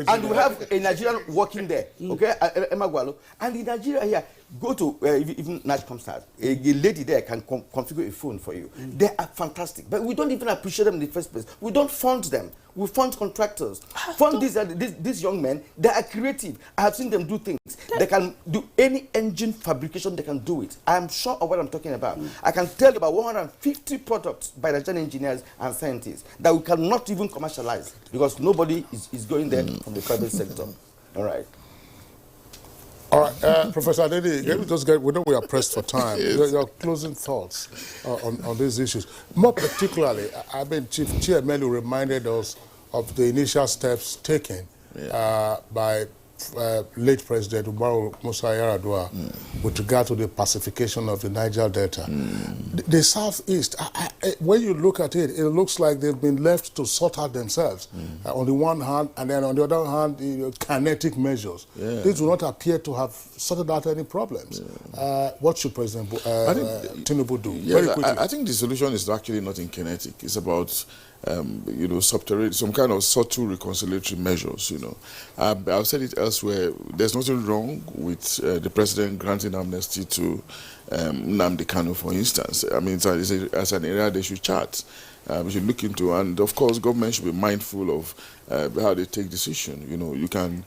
And we have a Nigerian working there, okay, Emma Gwalo. And in Nigeria here, go to even Natcom stars. A lady there can configure a phone for you. They are fantastic, but we don't even appreciate them in the first place. We don't fund them. We fund contractors. Fund these young men. They are creative. I have seen them do things. They can do any engine fabrication. They can do it. I am sure of what I'm talking about. I can tell you about 150 products by Nigerian engineers and scientists that we cannot even commercialize because nobody is going there from the private sector. All right. All right, Professor Adedi, we know we are pressed for time. Your closing thoughts on these issues. More particularly, I mean, Chief Chiemelu reminded us of the initial steps taken by late President Umaru Musa Yar'Adua with regard to the pacification of the Niger Delta. The Southeast, when you look at it, it looks like they've been left to sort out themselves on the one hand, and then on the other hand, kinetic measures. These do not appear to have sorted out any problems. What should President Tinubu do? Very quickly. I think the solution is actually not in kinetic. It's about some kind of subtle reconciliatory measures, I've said it elsewhere. There's nothing wrong with the president granting amnesty to Nnamdi Kanu, for instance. I mean, as an area they should chart. We should look into, and of course, government should be mindful of how they take decision. You can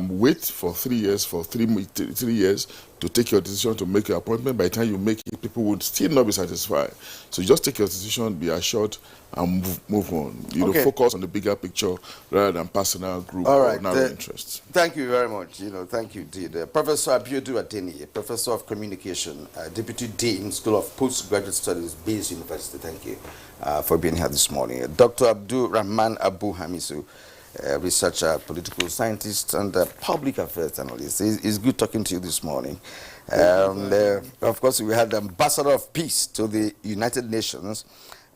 wait for 3 years, for 3 years to take your decision, to make your appointment. By the time you make it, people would still not be satisfied. So just take your decision, be assured, and move on. Focus on the bigger picture rather than personal group or narrow interests. Thank you very much. Thank you indeed. Professor Abiodun Adeniyi, Professor of Communication, Deputy Dean, School of Postgraduate Studies, Bayes University. Thank you for being here this morning. Dr. Abdul Rahman Abu Hamisu, researcher, political scientist, and public affairs analyst. It's good talking to you this morning. Of course, we had the Ambassador of Peace to the United Nations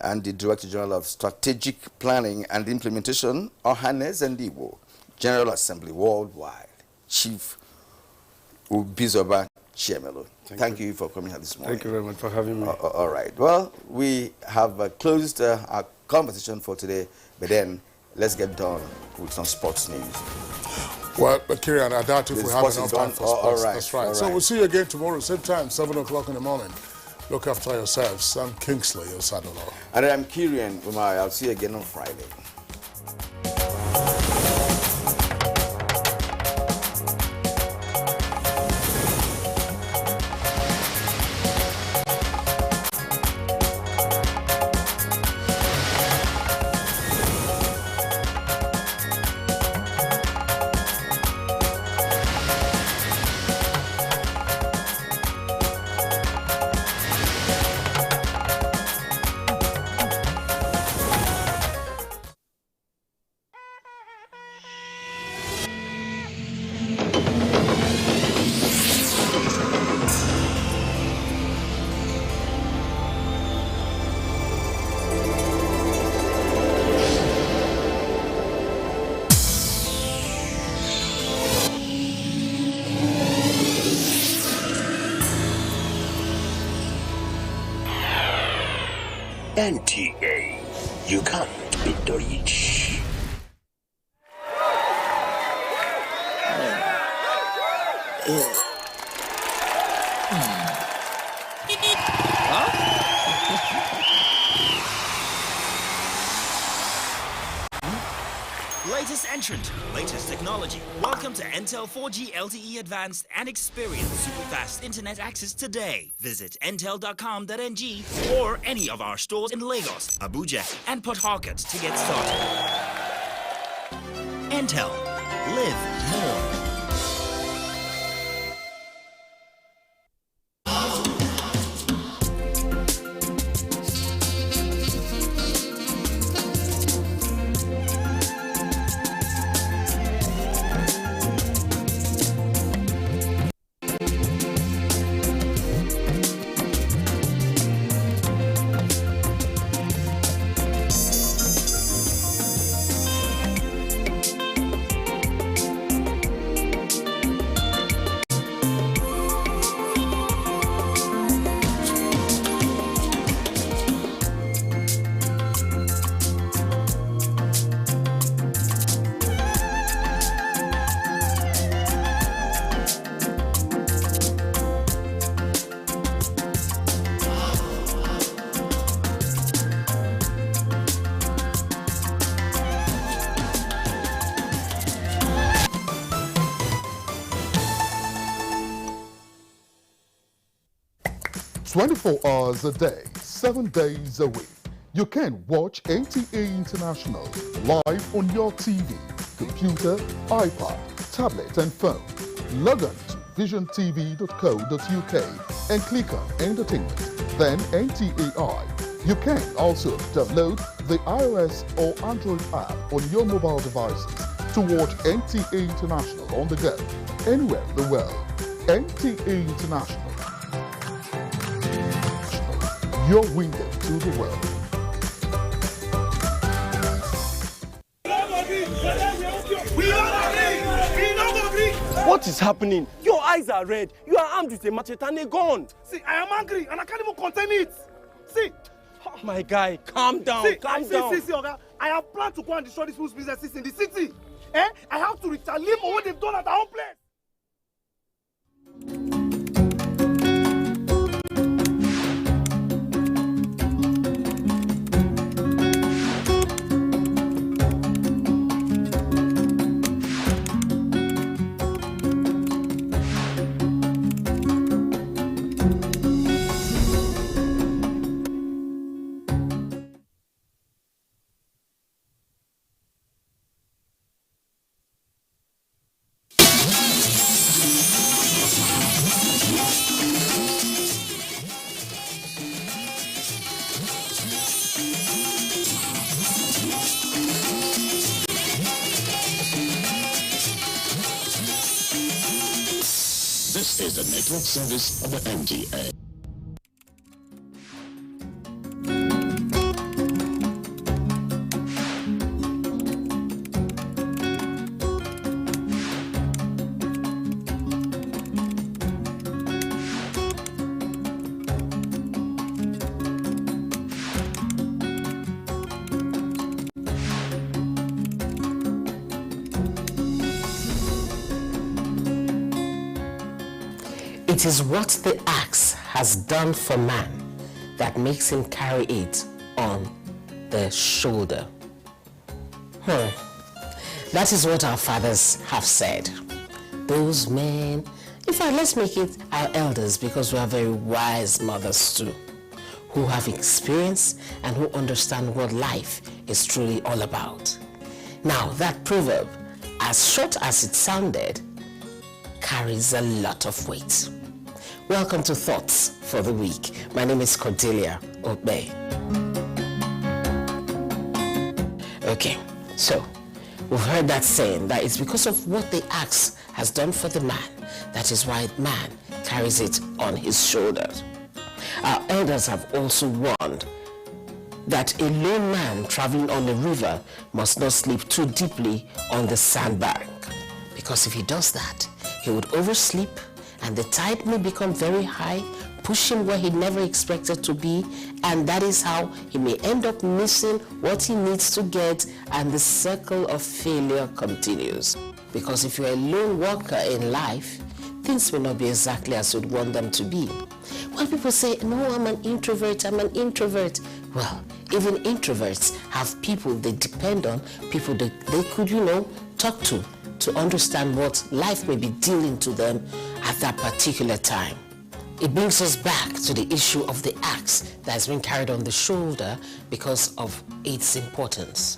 and the Director General of Strategic Planning and Implementation, Ohanes Ndiwo, General Assembly Worldwide, Chief Ubizoba Chiemelu. Thank you for coming here this morning. Thank you very much for having me. All right. Well, we have closed our conversation for today, but then let's get done with some sports news. Well, but Kirian, I doubt if we have enough time for sports. All right. That's right. So we'll see you again tomorrow, same time, 7 o'clock in the morning. Look after yourselves. I'm Kingsley Osadolo. And I'm Kirian Umar. I'll see you again on Friday. NTA, you can't beat the rich. Latest entrant, latest technology. Welcome to Intel 4G LTE Advanced and experience super fast internet access today. Visit intel.com.ng or any of our stores in Lagos, Abuja, and Port Harcourt to get started. Intel. Live more. 24 hours a day, 7 days a week. You can watch NTA International live on your TV, computer, iPad, tablet and phone. Log on to visiontv.co.uk and click on Entertainment, then NTAI. You can also download the iOS or Android app on your mobile devices to watch NTA International on the go, anywhere in the world. NTA International, your window to the world. What is happening? Your eyes are red. You are armed with a machete and a gun. See, I am angry and I can't even contain it. See. Oh, my guy, calm down, calm down. See, Oga, I have planned to go and destroy these people's businesses in the city. I have to retaliate for what they've done at our own place. This is the network service of the NTA. It is what the axe has done for man that makes him carry it on the shoulder. That is what our fathers have said. Those men, in fact, let's make it our elders, because we are very wise mothers too, who have experience and who understand what life is truly all about. Now, that proverb, as short as it sounded, carries a lot of weight. Welcome to Thoughts for the Week. My name is Cordelia Obey. Okay, so we've heard that saying that it's because of what the axe has done for the man, that is why man carries it on his shoulders. Our elders have also warned that a lone man traveling on the river must not sleep too deeply on the sandbank, because if he does that, he would oversleep and the tide may become very high, push him where he never expected to be, and that is how he may end up missing what he needs to get, and the circle of failure continues. Because if you're a lone walker in life, things may not be exactly as you'd want them to be. When people say, no, I'm an introvert, well, even introverts have people they depend on, people they could, talk to understand what life may be dealing to them at that particular time. It brings us back to the issue of the axe that has been carried on the shoulder because of its importance.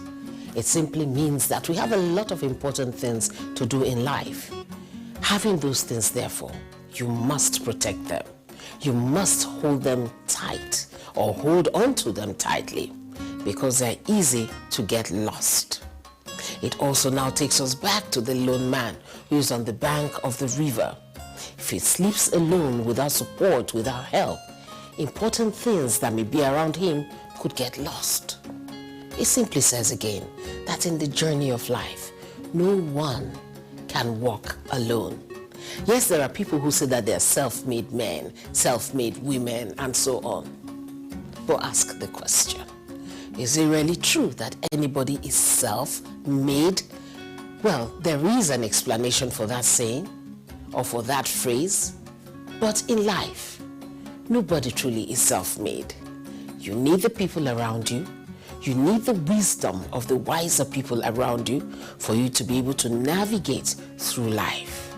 It simply means that we have a lot of important things to do in life. Having those things, therefore, you must protect them. You must hold them tight or hold on to them tightly, because they're easy to get lost. It also now takes us back to the lone man who is on the bank of the river. If he sleeps alone without support, without help, important things that may be around him could get lost. It simply says again that in the journey of life, no one can walk alone. Yes, there are people who say that they're self-made men, self-made women, and so on. But ask the question, is it really true that anybody is self-made? Well, there is an explanation for that saying, or for that phrase. But in life, nobody truly is self-made. You need the people around you. You need the wisdom of the wiser people around you for you to be able to navigate through life.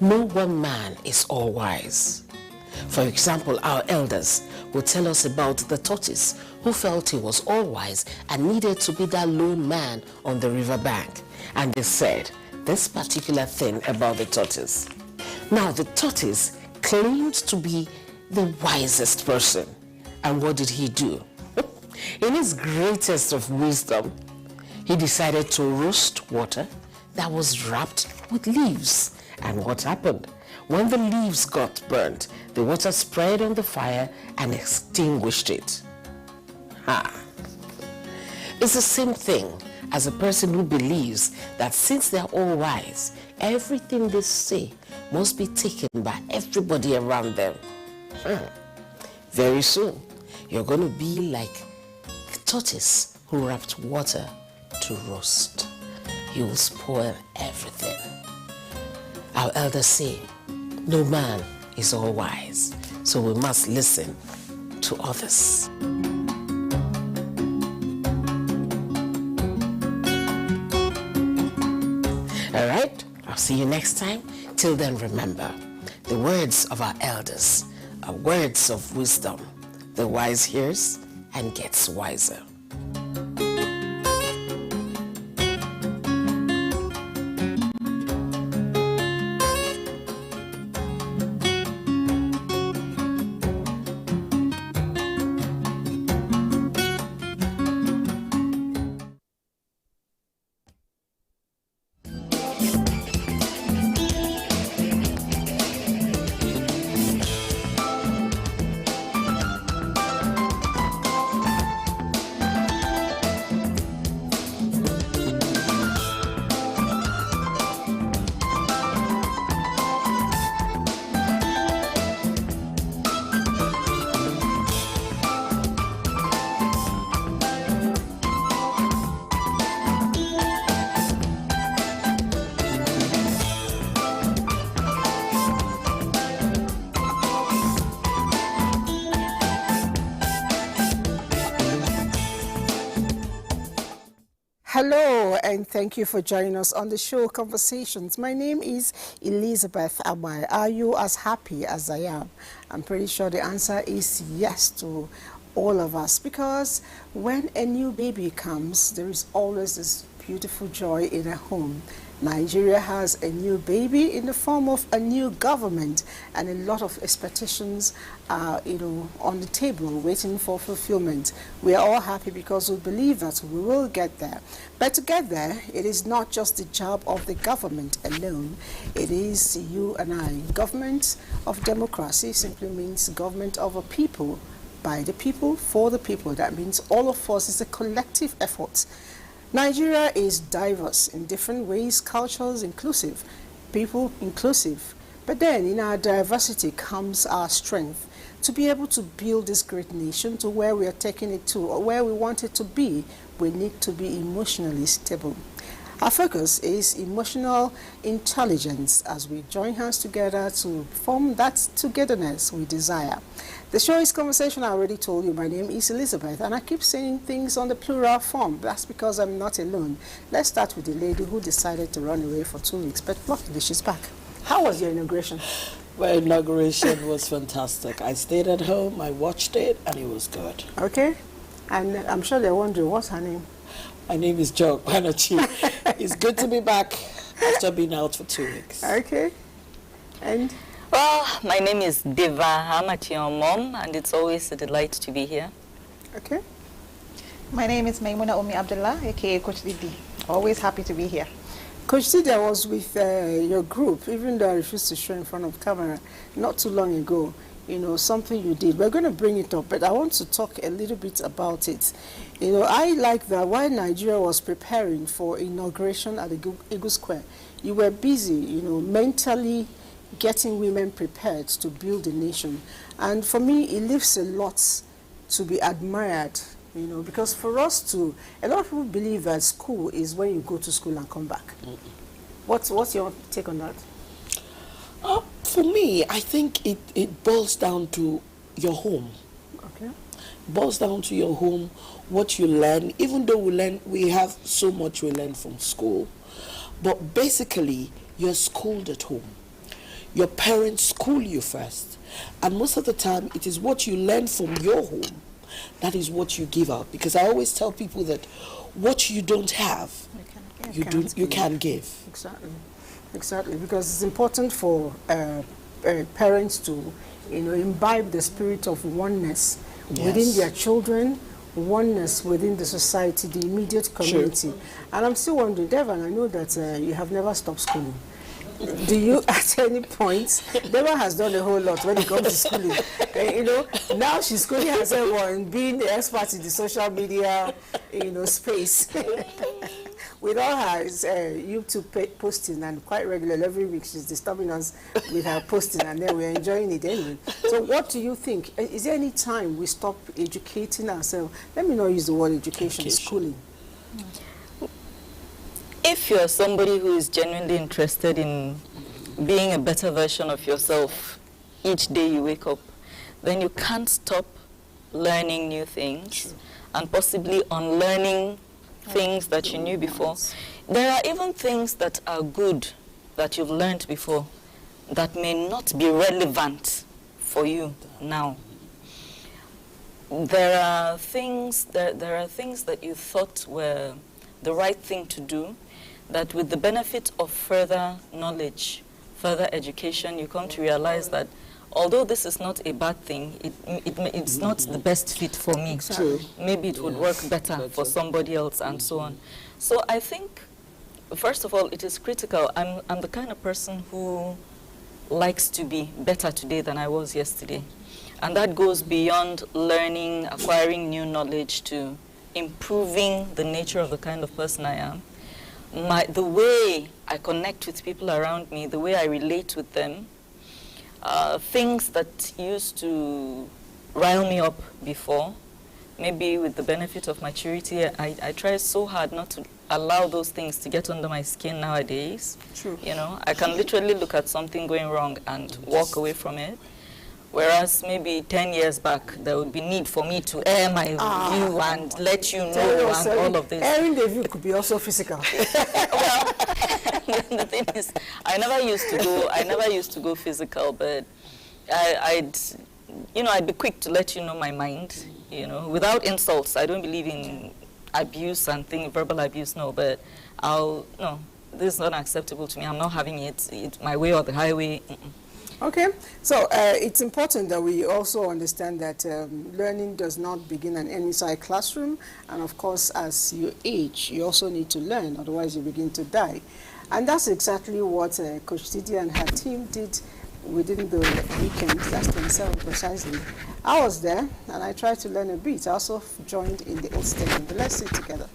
No one man is all wise. For example, our elders will tell us about the tortoise who felt he was all wise and needed to be that lone man on the riverbank. And they said this particular thing about the tortoise. Now, the tortoise claimed to be the wisest person. And what did he do? In his greatest of wisdom, he decided to roast water that was wrapped with leaves. And what happened? When the leaves got burnt, the water spread on the fire and extinguished it. It's the same thing as a person who believes that since they're all wise, everything they say must be taken by everybody around them. Very soon, you're going to be like the tortoise who wrapped water to roast. You will spoil everything. Our elders say, no man is all wise, so we must listen to others. All right, I'll see you next time. Till then, remember, the words of our elders are words of wisdom. The wise hears and gets wiser. Hello, and thank you for joining us on the show Conversations. My name is Elizabeth Abai. Are you as happy as I am? I'm pretty sure the answer is yes to all of us, because when a new baby comes, there is always this beautiful joy in a home. Nigeria has a new baby in the form of a new government, and a lot of expectations are, on the table waiting for fulfillment. We are all happy because we believe that we will get there. But to get there, it is not just the job of the government alone. It is you and I. Government of democracy simply means government of a people, by the people, for the people. That means all of us is a collective effort. Nigeria is diverse in different ways, cultures inclusive, people inclusive. But then in our diversity comes our strength. To be able to build this great nation to where we are taking it to, or where we want it to be, we need to be emotionally stable. Our focus is emotional intelligence as we join hands together to form that togetherness we desire. The show is Conversation. I already told you my name is Elizabeth, and I keep saying things on the plural form. That's because I'm not alone. Let's start with the lady who decided to run away for 2 weeks, but luckily she's back. How was your inauguration? My inauguration was fantastic. I stayed at home, I watched it, and it was good. Okay. And I'm sure they're wondering, what's her name? My name is Joe Panachi. It's good to be back after being out for 2 weeks. Okay. And? Well, my name is Deva. I'm at your mom, and it's always a delight to be here. Okay. My name is Maimuna Omi Abdullah, aka Coach Didi. Always happy to be here. Coach Didi, I was with your group, even though I refused to show in front of camera, not too long ago. Something you did. We're going to bring it up, but I want to talk a little bit about it. I like that while Nigeria was preparing for inauguration at the Eagle Square, you were busy, mentally getting women prepared to build a nation. And for me, it leaves a lot to be admired, because for us to, a lot of people believe that school is when you go to school and come back. What's your take on that? For me, I think it boils down to your home. Okay. Boils down to your home, what you learn. Even though we have so much we learn from school, but basically you're schooled at home. Your parents school you first. And most of the time, it is what you learn from your home that is what you give out. Because I always tell people that what you don't have, you can't give. Exactly, because it's important for parents to, imbibe the spirit of oneness within their children, oneness within the society, the immediate community. Sure. And I'm still wondering, Devon, I know that you have never stopped schooling. Do you, at any point, Devon has done a whole lot when it comes to schooling. Now she's schooling herself on being the expert in the social media, space. With all her YouTube posting, and quite regular every week, she's disturbing us with her posting, and then we're enjoying it anyway. So what do you think? Is there any time we stop educating ourselves? Let me not use the word education. Schooling. If you're somebody who is genuinely interested in being a better version of yourself each day you wake up, then you can't stop learning new things and possibly unlearning things that you knew before. There are even things that are good that you've learned before that may not be relevant for you now. There are things that you thought were the right thing to do, that with the benefit of further knowledge, further education, you come to realize that although this is not a bad thing, it's not the best fit for me. Exactly. Maybe it would work better for somebody else, and so on. So I think, first of all, it is critical. I'm the kind of person who likes to be better today than I was yesterday. And that goes beyond learning, acquiring new knowledge, to improving the nature of the kind of person I am. The way I connect with people around me, the way I relate with them, things that used to rile me up before, maybe with the benefit of maturity, I try so hard not to allow those things to get under my skin nowadays. True. I can literally look at something going wrong and walk away from it. Whereas maybe 10 years back, there would be need for me to air my view and let you know and all of this. Airing the view could be also physical. Well, the thing is, I never used to go physical, but I'd be quick to let you know my mind, without insults. I don't believe in abuse and verbal abuse, no, but no, this is not acceptable to me. I'm not having it my way or the highway. Okay, so it's important that we also understand that learning does not begin and end inside a classroom, and of course, as you age, you also need to learn, otherwise you begin to die. And that's exactly what Coach Didi and her team did within the weekend, that's themselves precisely. I was there, and I tried to learn a bit. I also joined in the old stadium, but let's sit together.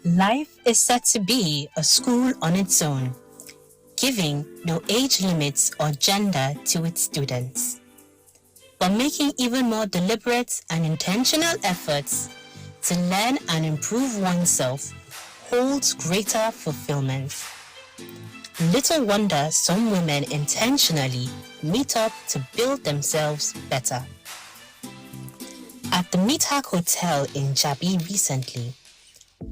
Life is said to be a school on its own, giving no age limits or gender to its students, but making even more deliberate and intentional efforts to learn and improve oneself holds greater fulfillment. Little wonder some women intentionally meet up to build themselves better. At the Meethak Hotel in Jabi recently,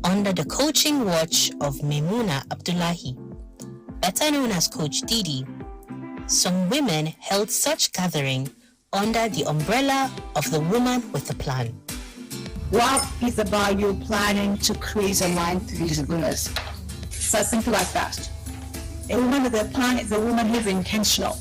under the coaching watch of Maimuna Abdullahi, better known as Coach Didi, some women held such gathering under the umbrella of the Woman with a Plan. What is about you planning to create a life to use goodness? It's as simple as that. A woman with a plan is a woman who is intentional.